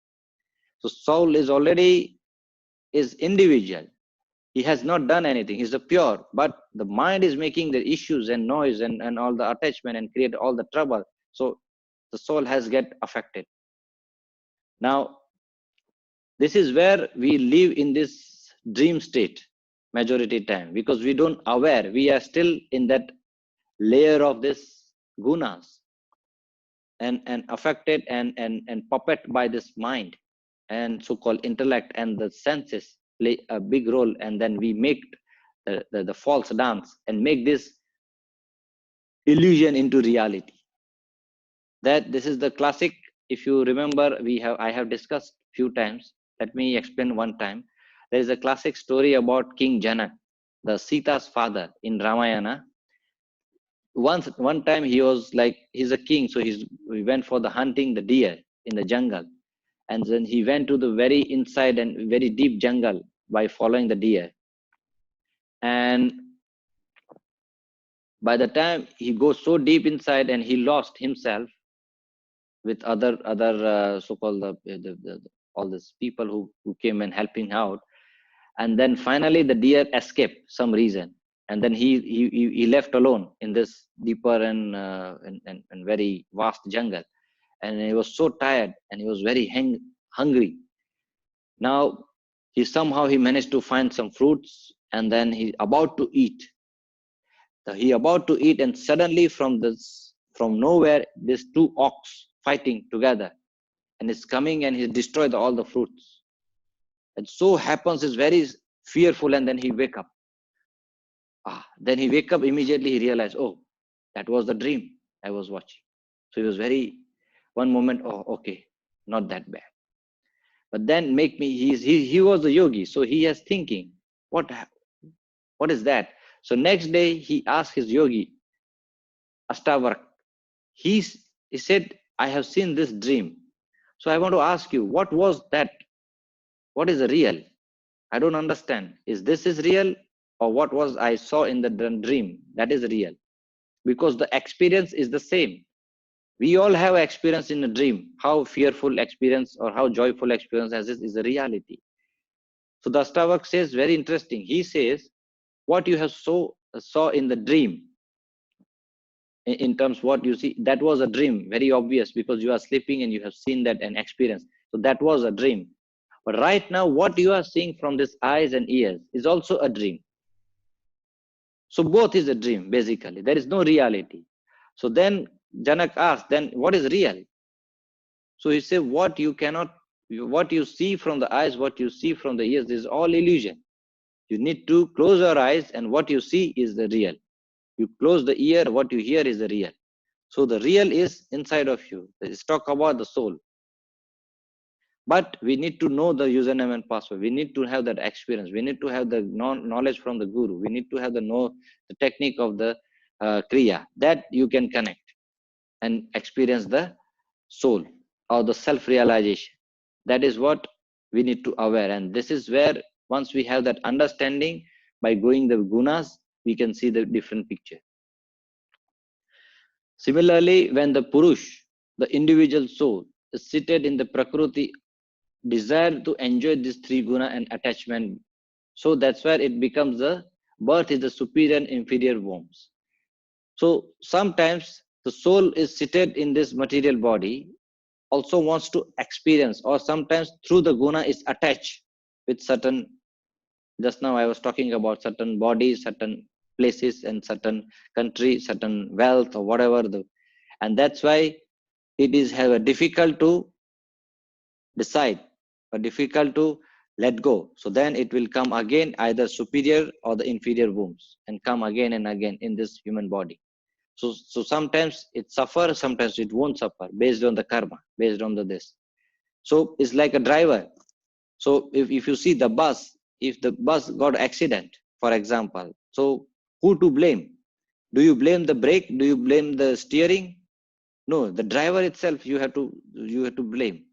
So soul is already is individual. He has not done anything. He's a pure, but the mind is making the issues and noise and all the attachment and create all the trouble. So the soul has get affected. Now, this is where we live in this dream state majority time, because we don't aware. We are still in that layer of this gunas and affected and puppet by this mind and so-called intellect, and the senses play a big role, and then we make the false dance and make this illusion into reality. That this is the classic. If you remember, I have discussed few times. Let me explain one time. There is a classic story about King Janak, the Sita's father in Ramayana. One time he was like, he's a king, so he went for the hunting the deer in the jungle, and then he went to the very inside and very deep jungle by following the deer. And by the time he goes so deep inside and he lost himself with other so-called all these people who came and helping out, and then finally the deer escaped some reason, and then he left alone in this deeper and very vast jungle, and he was so tired and he was very hungry. Now he managed to find some fruits, and then he about to eat. And suddenly from nowhere, these two ox fighting together, and it's coming and he destroyed all the fruits. And so happens is very fearful, and then he wake up. Then he wake up immediately. He realized, oh, that was the dream I was watching. So he was very one moment, oh, okay, not that bad. But then he was a yogi, so he has thinking, what is that? So next day he asked his yogi, Astavark. He said, I have seen this dream. So I want to ask you, what was that? What is the real? I don't understand. Is this real, or what was I saw in the dream? That is real. Because the experience is the same. We all have experience in a dream. How fearful experience or how joyful experience as this is a reality. So the Astavak says, very interesting. He says, what you have saw in the dream, in terms what you see, that was a dream, very obvious, because you are sleeping and you have seen that and experienced. So that was a dream. But right now, what you are seeing from this eyes and ears is also a dream. So both is a dream, basically. There is no reality. So then Janak asked, then what is real? So he said, what you see from the eyes, what you see from the ears, this is all illusion. You need to close your eyes, and what you see is the real. You close the ear, what you hear is the real. So the real is inside of you. Let's talk about the soul. But we need to know the username and password. We need to have that experience. We need to have the knowledge from the guru. We need to have the technique of the kriya, that you can connect and experience the soul or the self-realization. That is what we need to aware. And this is where, once we have that understanding, by going the gunas, we can see the different picture. Similarly, when the purush, the individual soul, is seated in the prakriti, desire to enjoy these three guna and attachment, so that's where it becomes the birth is the superior and inferior worms. So sometimes the soul is seated in this material body, also wants to experience, or sometimes through the guna is attached with certain, just now I was talking about certain bodies, certain places, and certain country, certain wealth, or whatever and that's why it is have a difficult to decide, or difficult to let go. So then it will come again, either superior or the inferior wombs, and come again and again in this human body. So sometimes it suffers, sometimes it won't suffer, based on the karma, based on this. So it's like a driver. So if you see the bus, if the bus got accident, for example, so who to blame? Do you blame the brake? Do you blame the steering? No, the driver itself you have to blame.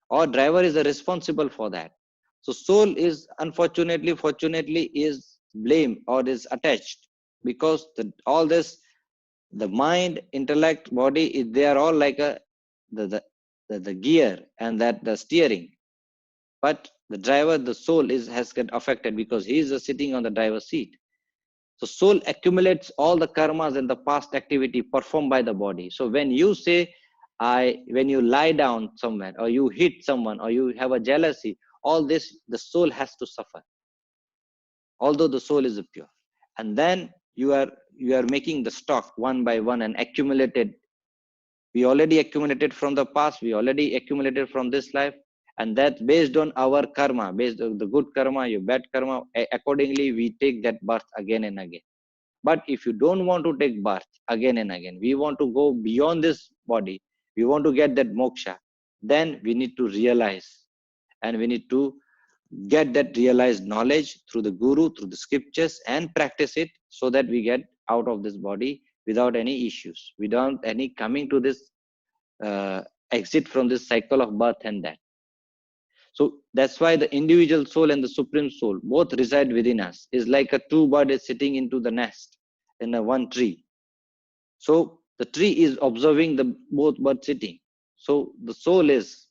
Or driver is responsible for that. So soul is fortunately is blamed or is attached, because all this, the mind, intellect, body, they are all like the the gear and that the steering. But the driver, the soul has got affected because he is sitting on the driver's seat. So soul accumulates all the karmas and the past activity performed by the body. So when you say, when you lie down somewhere or you hit someone or you have a jealousy, all this, the soul has to suffer, although the soul is pure. And then you are making the stock one by one and accumulated. We already accumulated from the past, we already accumulated from this life, and that based on our karma, based on the good karma, your bad karma, accordingly we take that birth again and again. But if you don't want to take birth again and again, we want to go beyond this body, we want to get that moksha, then we need to realize, and we need to get that realized knowledge through the guru, through the scriptures, and practice it so that we get out of this body without any issues, without any coming to this exit from this cycle of birth and death. So that's why the individual soul and the supreme soul both reside within us. Is like a two birds sitting into the nest in a one tree. So the tree is observing the both birds sitting. So the soul is,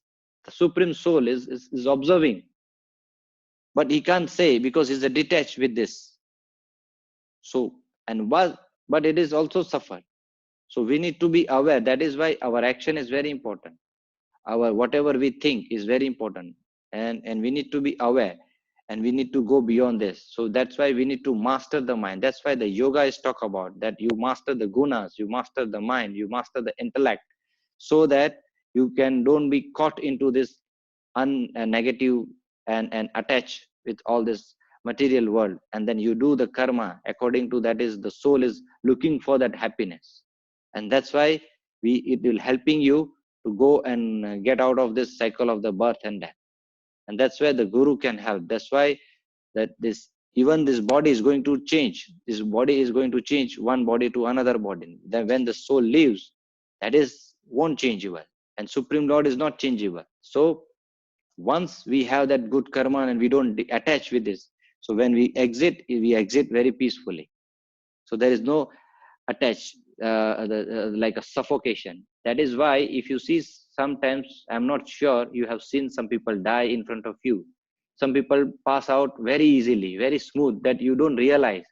the supreme soul is observing. But he can't say because he's detached with this. So, but it is also suffered. So we need to be aware. That is why our action is very important. Our whatever we think is very important. And we need to be aware, and we need to go beyond this. So that's why we need to master the mind. That's why the yoga is talk about that you master the gunas, you master the mind, you master the intellect, so that you don't be caught into this negative and attach with all this material world. And then you do the karma according to that. Is the soul is looking for that happiness, and that's why it will helping you to go and get out of this cycle of the birth and death. And that's where the guru can help. That's why that even this body is going to change. This body is going to change one body to another body. Then when the soul leaves, that is won't changeable, and Supreme Lord is not changeable. So once we have that good karma and we don't attach with this, so when we exit very peacefully. So there is no attach like a suffocation. That is why if you see, sometimes I'm not sure you have seen some people die in front of you. Some people pass out very easily, very smooth, that you don't realize.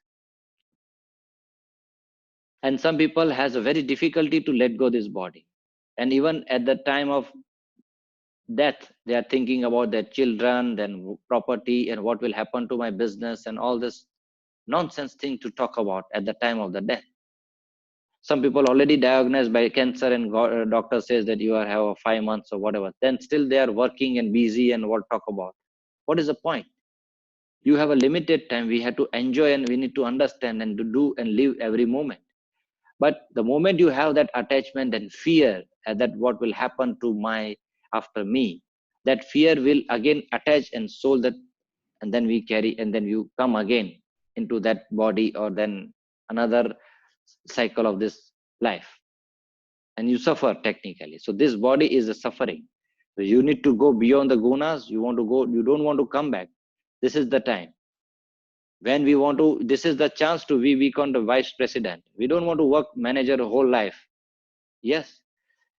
And some people has a very difficulty to let go this body, and even at the time of death they are thinking about their children, then property, and what will happen to my business, and all this nonsense thing to talk about at the time of the death. Some people already diagnosed by cancer, and doctor says that you have 5 months or whatever, then still they are working and busy, and what talk about. What is the point? You have a limited time. We have to enjoy, and we need to understand and to do and live every moment. But the moment you have that attachment and fear that what will happen to my after me, that fear will again attach and soul that, and then we carry, and then you come again into that body, or then another cycle of this life, and you suffer technically. So this body is a suffering. So you need to go beyond the gunas. You don't want to come back. This is the time when we want to, this is the chance to become the vice president. We don't want to work manager whole life. Yes,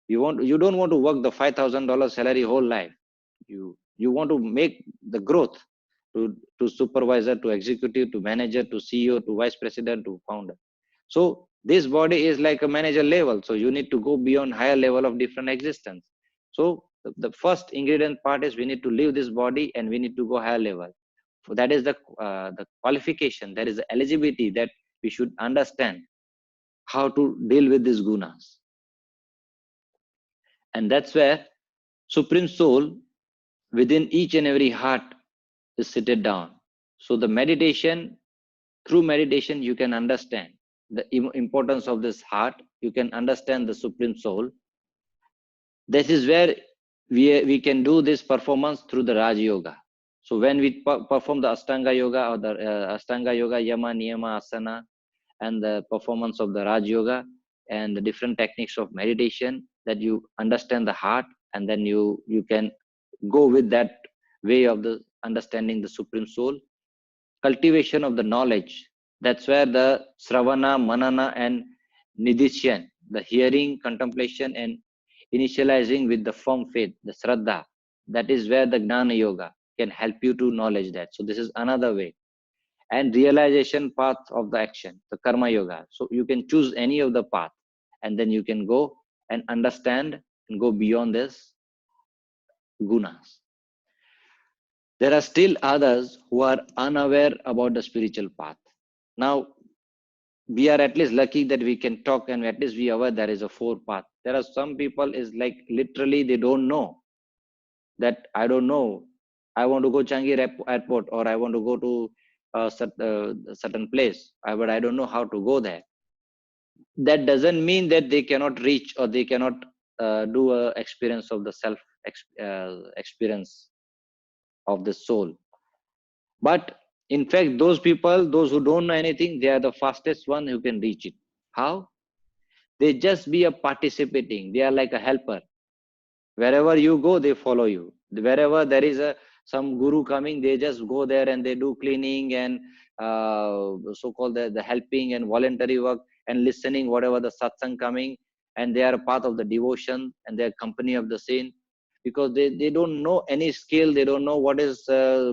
you don't want to work the $5,000 salary whole life. You want to make the growth to supervisor, to executive, to manager, to CEO, to vice president, to founder. So this body is like a manager level. So you need to go beyond higher level of different existence. So the first ingredient part is we need to leave this body, and we need to go higher level. So that is the qualification, that is the eligibility, that we should understand how to deal with these gunas. And that's where Supreme Soul within each and every heart is seated down. So the meditation, through meditation, you can understand the importance of this heart. You can understand the Supreme Soul. This is where we can do this performance through the Raj Yoga. So when we perform the Ashtanga Yoga, or the Ashtanga Yoga, Yama, Niyama, Asana, and the performance of the Raj Yoga, and the different techniques of meditation, that you understand the heart, and then you can go with that way of the understanding the Supreme Soul. Cultivation of the knowledge, that's where the Sravana, Manana, and Nidishan, the hearing, contemplation, and initializing with the firm faith, the Shraddha. That is where the Gnana Yoga can help you to knowledge that. So this is another way. And realization path of the action, the Karma Yoga. So you can choose any of the path, and then you can go and understand and go beyond this gunas. There are still others who are unaware about the spiritual path. Now, we are at least lucky that we can talk and at least we are aware there is a four path. There are some people is like literally they don't know that. I don't know, I want to go Changi airport, or I want to go to a certain place, but I don't know how to go there. That doesn't mean that they cannot reach or they cannot do a experience of the self experience of the soul. But in fact, those people, those who don't know anything, they are the fastest one who can reach it. How? They just be a participating. They are like a helper. Wherever you go, they follow you. Wherever there is a some guru coming, they just go there and they do cleaning and so-called the helping and voluntary work and listening whatever the satsang coming, and they are a part of the devotion and they are company of the saint, because they don't know any skill, they don't know what is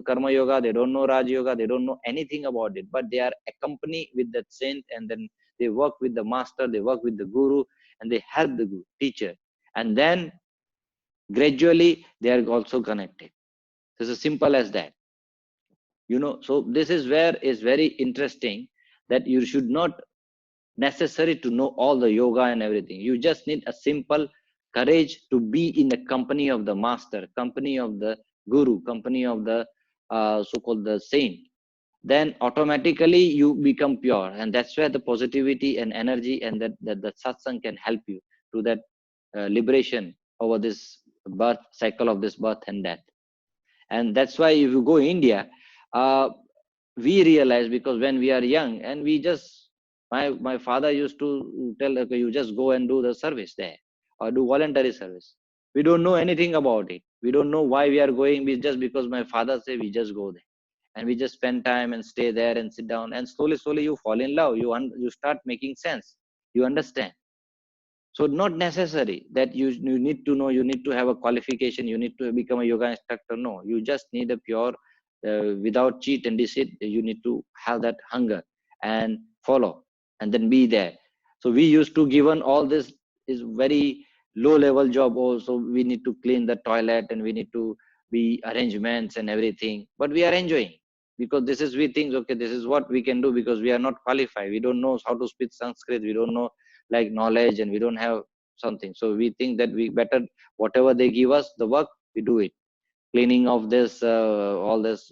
karma yoga, they don't know raj yoga, they don't know anything about it, but they are accompanied with that saint, and then they work with the master, they work with the guru, and they help the guru, teacher, and then gradually they are also connected. It's as simple as that. So this is where is very interesting, that you should not necessary to know all the yoga and everything. You just need a simple courage to be in the company of the master, company of the guru, company of the so-called the saint. Then automatically you become pure, and that's where the positivity and energy and that the satsang can help you to that liberation over this birth cycle of this birth and death. And that's why if you go India, uh, we realize, because when we are young and we just my father used to tell, okay, you just go and do the service there or do voluntary service. We don't know anything about it, we don't know why we are going, we just because my father say we just go there, and we just spend time and stay there and sit down, and slowly you fall in love, you start making sense, you understand. So not necessary that you need to know, you need to have a qualification, you need to become a yoga instructor. No, you just need a pure, without cheat and deceit, you need to have that hunger and follow and then be there. So we used to given all this is very low level job also. We need to clean the toilet and we need to be arrangements and everything, but we are enjoying, because this is we think, okay, this is what we can do, because we are not qualified, we don't know how to speak Sanskrit, we don't know like knowledge, and we don't have something, so we think that we better whatever they give us the work, we do it. Cleaning of this all this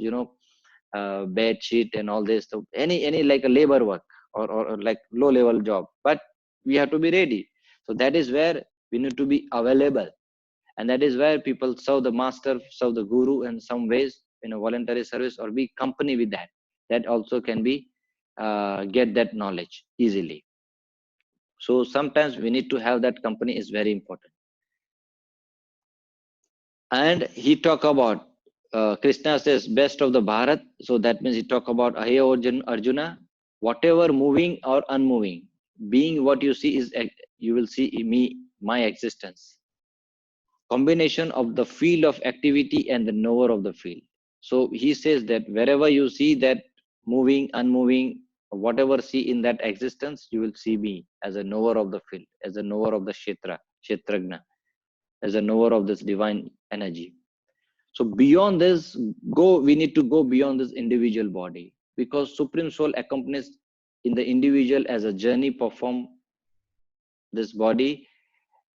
bed sheet and all this, so any like a labor work, or like low level job, but we have to be ready. So that is where we need to be available, and that is where people serve the master, serve the guru in some ways in a voluntary service, or be company with that. That also can be get that knowledge easily. So sometimes we need to have that company is very important. And he talk about Krishna says best of the Bharat. So that means he talk about Ahya Arjuna, whatever moving or unmoving, being what you see is you will see in me, my existence. Combination of the field of activity and the knower of the field. So he says that wherever you see that moving, unmoving, whatever see in that existence, you will see me as a knower of the field, as a knower of the Kshetragna, as a knower of this divine energy. So beyond this, we need to go beyond this individual body, because Supreme Soul accompanies in the individual as a journey perform this body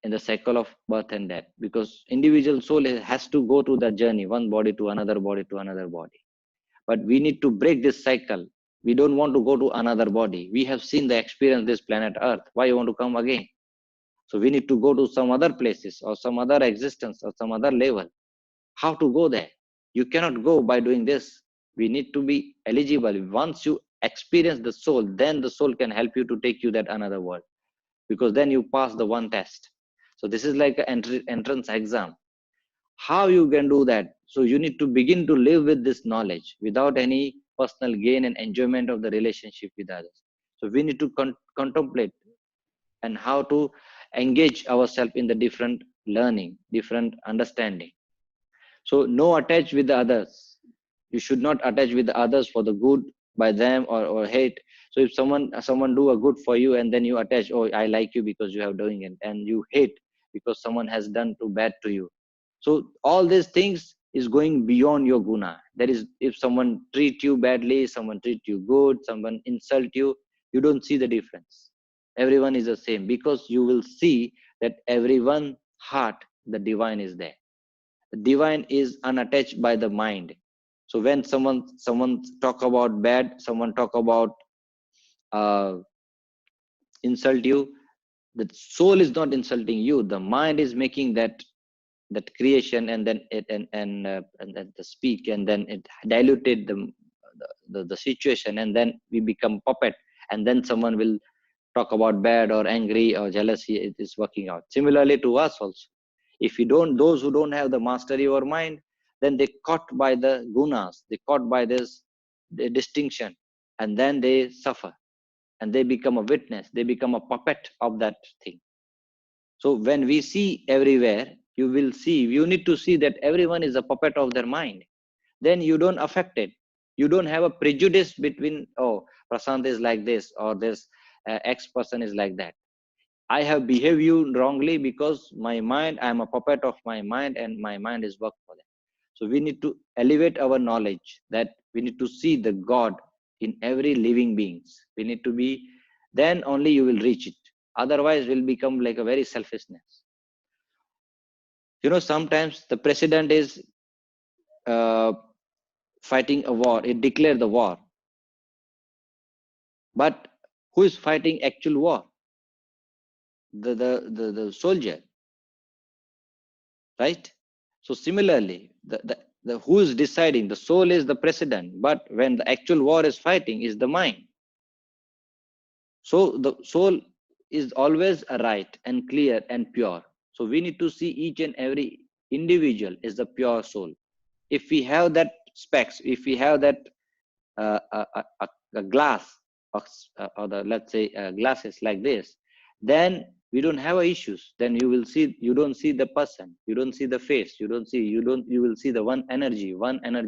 in the cycle of birth and death, because individual soul has to go to the journey, one body to another body to another body. But we need to break this cycle. We don't want to go to another body. We have seen the experience this planet Earth. Why you want to come again? So we need to go to some other places or some other existence or some other level. How to go there? You cannot go by doing this. We need to be eligible. Once you experience the soul, then the soul can help you to take you that another world, because then you pass the one test. So this is like an entrance exam. How you can do that? So you need to begin to live with this knowledge without any personal gain and enjoyment of the relationship with others. So we need to contemplate and how to engage ourselves in the different learning, different understanding. So no attach with the others. You should not attach with the others for the good by them, or hate. So if someone do a good for you, and then you attach, oh, I like you because you have doing it, and you hate because someone has done too bad to you. So all these things is going beyond your guna. That is, if someone treat you badly, someone treat you good, someone insult you, you don't see the difference. Everyone is the same, because you will see that everyone heart, the divine is there. The divine is unattached by the mind. So when someone talk about bad, someone talk about uh, insult you, the soul is not insulting you. The mind is making that creation, and then it and then the speak, and then it diluted the situation, and then we become puppet, and then someone will talk about bad or angry or jealousy. It is working out similarly to us also. If you don't, those who don't have the mastery over mind, then they caught by the gunas, they caught by this the distinction, and then they suffer, and they become a witness, they become a puppet of that thing. So when we see everywhere, you need to see that everyone is a puppet of their mind. Then you don't affect it. You don't have a prejudice between, oh, Prasant is like this, or this X person is like that. I have behaved you wrongly because my mind, I am a puppet of my mind, and my mind is work for them. So we need to elevate our knowledge, that we need to see the God in every living beings. We need to be, then only you will reach it. Otherwise, will become like a very selfishness. Sometimes the president is uh, fighting a war. It declared the war. But who is fighting actual war? The soldier, right? So similarly, the who is deciding? The soul is the president, but when the actual war is fighting, is the mind. So the soul is always right and clear and pure. So we need to see each and every individual is the pure soul. If we have that specs, if we have that a glass, or the, let's say, glasses like this, then we don't have issues. Then you will see, you don't see the person, you don't see the face, you will see the one energy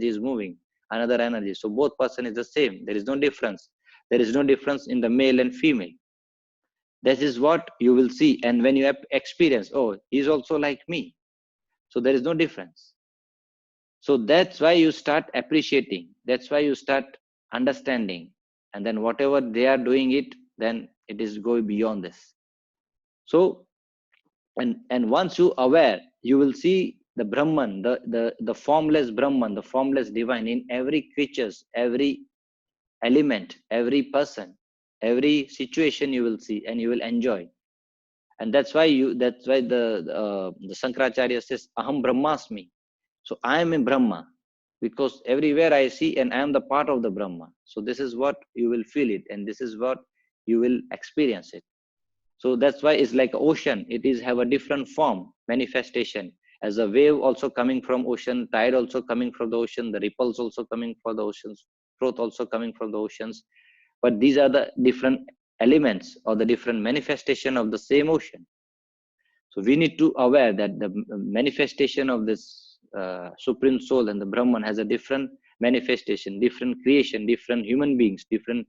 is moving, another energy. So both person is the same. There is no difference. There is no difference in the male and female. That is what you will see. And when you have experience, oh, he's also like me, so there is no difference. So that's why you start appreciating, that's why you start understanding, and then whatever they are doing it, then it is going beyond this. So and once you aware, you will see the Brahman, the formless Brahman, the formless divine in every creatures, every element, every person, every situation. You will see and you will enjoy. And that's why the Sankaracharya says Aham Brahmasmi. So I am a Brahma, because everywhere I see, and I am the part of the Brahma. So this is what you will feel it, and this is what you will experience it. So that's why it's like ocean. It is have a different form, manifestation, as a wave also coming from ocean, tide also coming from the ocean, the ripples also coming from the oceans, growth also coming from the oceans. But these are the different elements or the different manifestation of the same ocean. So we need to aware that the manifestation of this supreme soul and the Brahman has a different manifestation, different creation, different human beings, different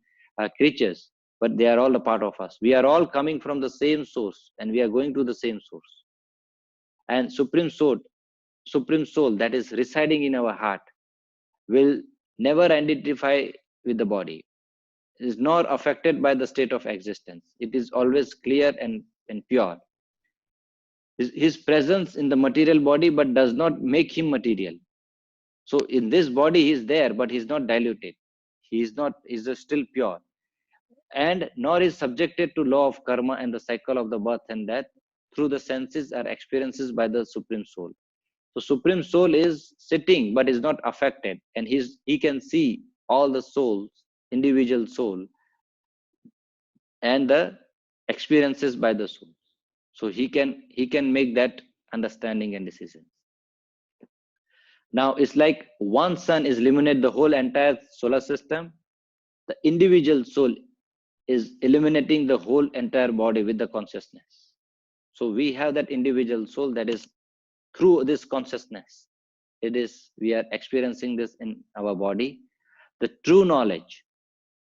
creatures, but they are all a part of us. We are all coming from the same source, and we are going to the same source. And supreme soul that is residing in our heart will never identify with the body. It is not affected by the state of existence. It is always clear and pure. His presence in the material body, but does not make him material. So in this body he is there, but he is not diluted. He is not, he is still pure, and nor is subjected to law of karma and the cycle of the birth and death through the senses or experiences by the supreme soul. So supreme soul is sitting but is not affected, and he can see all the souls, individual soul, and the experiences by the soul. So he can make that understanding and decisions. Now it's like one sun is illuminate the whole entire solar system. The individual soul is illuminating the whole entire body with the consciousness. So we have that individual soul that is through this consciousness. We are experiencing this in our body. The true knowledge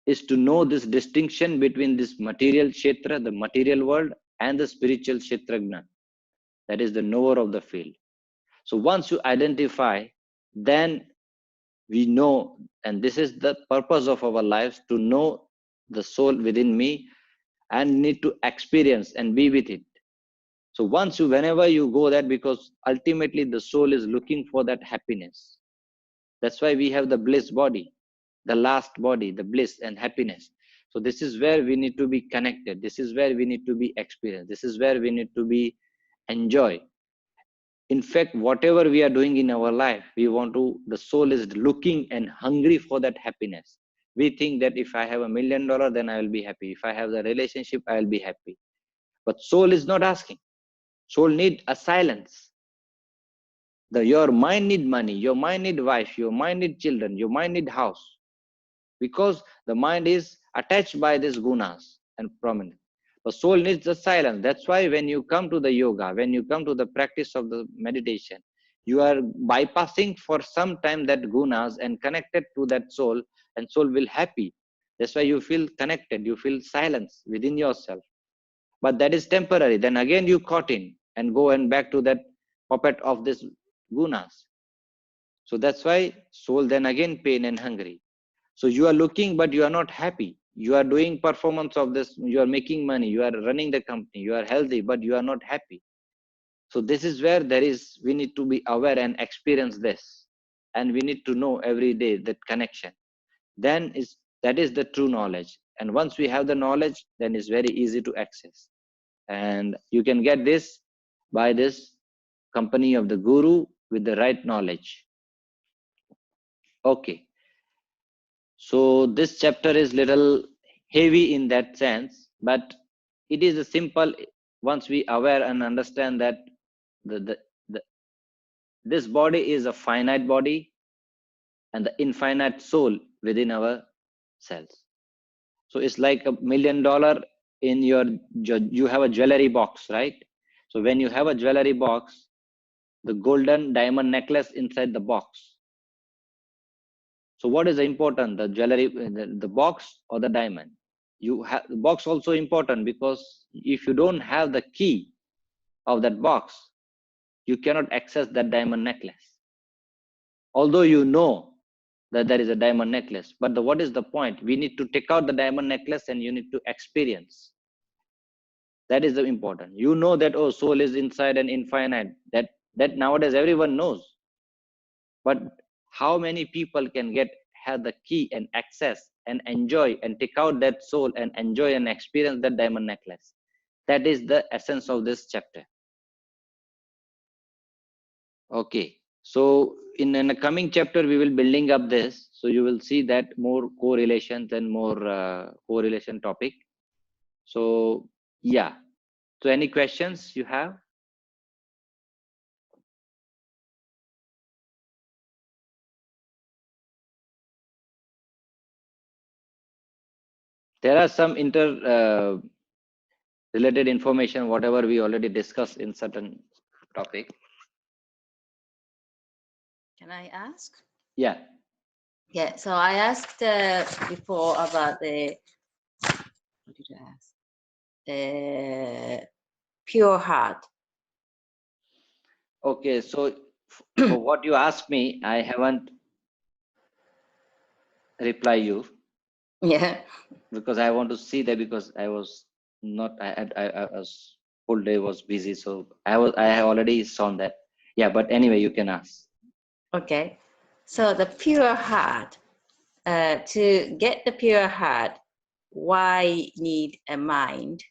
is to know this distinction between this material kshetra, the material world, and the spiritual kshetrajna. That is the knower of the field. So once you identify, then we know, and this is the purpose of our lives, to know the soul within me and need to experience and be with it. So whenever you go that, because ultimately the soul is looking for that happiness. That's why we have the bliss body, the last body, the bliss and happiness. So this is where we need to be connected. This is where we need to be experienced. This is where we need to be enjoy. In fact, whatever we are doing in our life, the soul is looking and hungry for that happiness. We think that if I have $1 million, then I will be happy. If I have the relationship, I will be happy. But soul is not asking. Soul need a silence. Your mind need money, your mind need wife, your mind need children, your mind need house. Because the mind is attached by these gunas and prominent. The soul needs the silence. That's why when you come to the yoga, when you come to the practice of the meditation, you are bypassing for some time that gunas and connected to that soul, and soul will happy. That's why you feel connected, you feel silence within yourself. But that is temporary. Then again you caught in and go and back to that puppet of this gunas. So that's why soul then again pain and hungry. So you are looking, but you are not happy. You are doing performance of this, you are making money, you are running the company, you are healthy, but you are not happy. So this is where we need to be aware and experience this. And we need to know every day that connection. That is the true knowledge. And once we have the knowledge, then it's very easy to access. And you can get this by this company of the guru with the right knowledge. Okay. So this chapter is little heavy in that sense, but it is a simple, once we aware and understand that this body is a finite body and the infinite soul within our cells. So it's like $1 million in you have a jewelry box, right? So when you have a jewelry box, the golden diamond necklace inside the box. So what is important, the jewelry, the box or the diamond? The box also important, because if you don't have the key of that box, you cannot access that diamond necklace. Although you know that there is a diamond necklace, but what is the point? We need to take out the diamond necklace and you need to experience. That is the important. You know that, oh, soul is inside and infinite. That nowadays everyone knows. But how many people can have the key and access and enjoy and take out that soul and enjoy and experience that diamond necklace? That is the essence of this chapter. Okay, so in the coming chapter we will building up this, so you will see that more correlations and more correlation topic. So yeah, so any questions you have? There are some related information, whatever we already discussed in certain topic. Can I ask? Yeah. Yeah, so I asked before about what did I ask? Pure heart. Okay, so for what you asked me, I haven't reply you. Yeah. Because I want to see that, because I was not, I was full day was busy, so I have already saw that. Yeah, but anyway, you can ask. Okay, so the pure heart. To get the pure heart, why need a mind?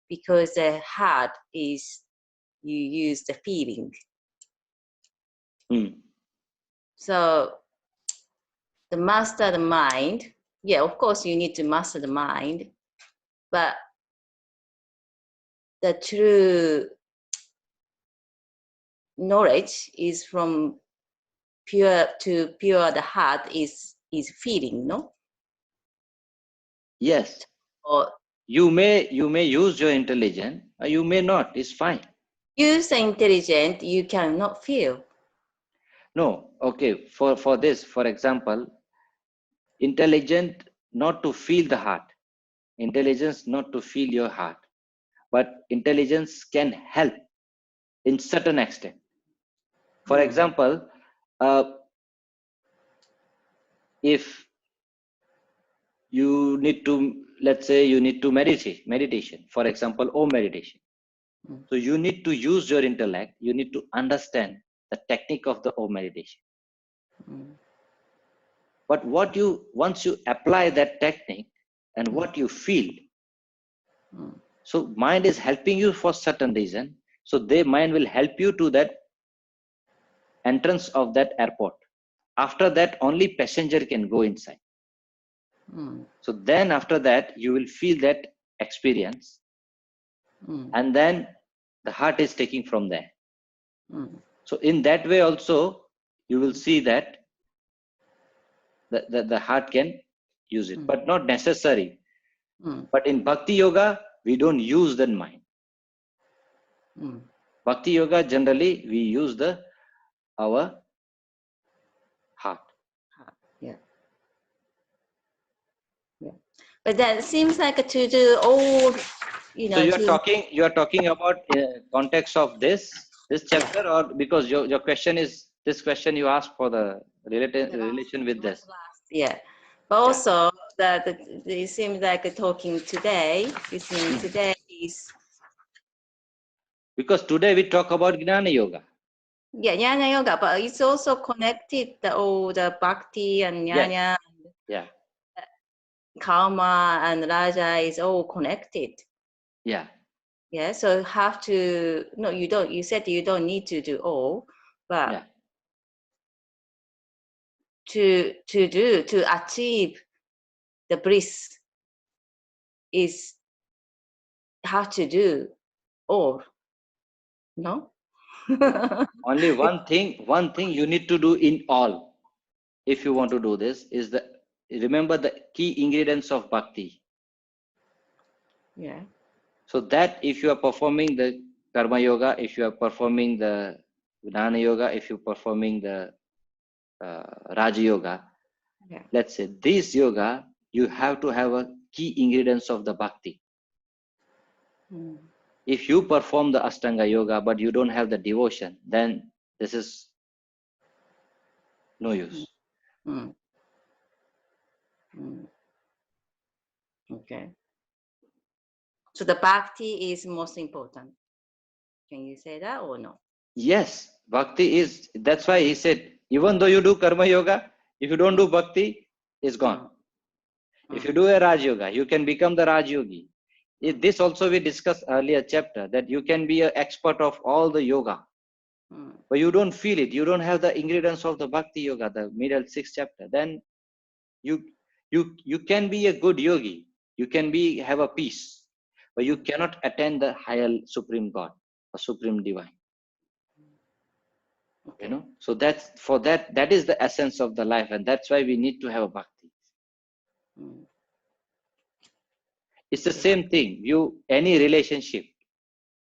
Because the heart is, you use the feeling. So the master the mind, yeah, of course you need to master the mind, but the true knowledge is from pure to pure. The heart is feeling, no? Yes. Or You may use your intelligence, or you may not. It's fine. Use the intelligent, you cannot feel. No, okay. For this, for example, intelligent not to feel the heart, intelligence not to feel your heart, but intelligence can help in certain extent. For example, if you need to, let's say you need to meditation, for example, Om meditation. So you need to use your intellect, you need to understand the technique of the Om meditation. But once you apply that technique and what you feel, so mind is helping you for certain reason. So mind will help you to that entrance of that airport. After that, only passenger can go inside. So then after that, you will feel that experience. And then the heart is taking from there. So in that way also, you will see that the heart can use it, but not necessary. But in Bhakti Yoga, we don't use the mind. Bhakti Yoga, generally, we use our heart. Yeah. But that seems like to do all, you know. So you are talking about context of this chapter, or because your question is this question you asked for the relation with this. Yeah, but also that it seems like talking today. You think today is. Because today we talk about Gnana Yoga. Yeah, Jnana Yoga, but it's also connected all the Bhakti and Jnana, Yeah. Karma and Raja is all connected. Yeah. Yeah, so have to, no, you don't, you said you don't need to do all, but to achieve the bliss is have to do all, no? Only one thing you need to do in all, if you want to do this, is remember the key ingredients of bhakti. Yeah. So that if you are performing the karma yoga, if you are performing the Gnana yoga, if you're performing the Raja yoga, let's say this yoga, you have to have a key ingredients of the bhakti. If you perform the Ashtanga yoga, but you don't have the devotion, then this is no use. Okay. So the bhakti is most important. Can you say that or no? Yes, bhakti is, that's why he said, even though you do karma yoga, if you don't do bhakti, it's gone. If you do a Raj yoga, you can become the Raj yogi. This also we discussed earlier chapter, that you can be an expert of all the yoga, but you don't feel it. You don't have the ingredients of the bhakti yoga, the middle 6th chapter. Then you can be a good yogi. You can have a peace, but you cannot attain the higher supreme God or supreme divine. You know, so that is the essence of the life, and that's why we need to have a bhakti. It's the same thing. Any relationship,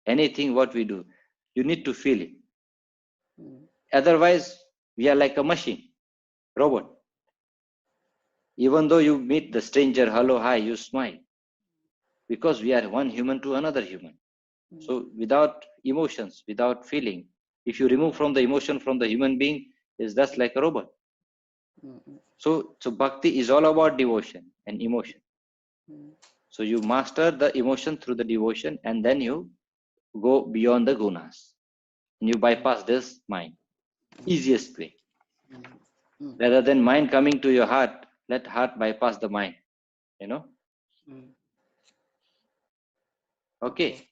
anything what we do, you need to feel it. Otherwise, we are like a machine, robot. Even though you meet the stranger, hello, hi, you smile, because we are one human to another human. So without emotions, without feeling, if you remove from the emotion from the human being, is just like a robot. So bhakti is all about devotion and emotion. So you master the emotion through the devotion, and then you go beyond the gunas, and you bypass this mind. Easiest way. Rather than mind coming to your heart, let heart bypass the mind. You know. Okay.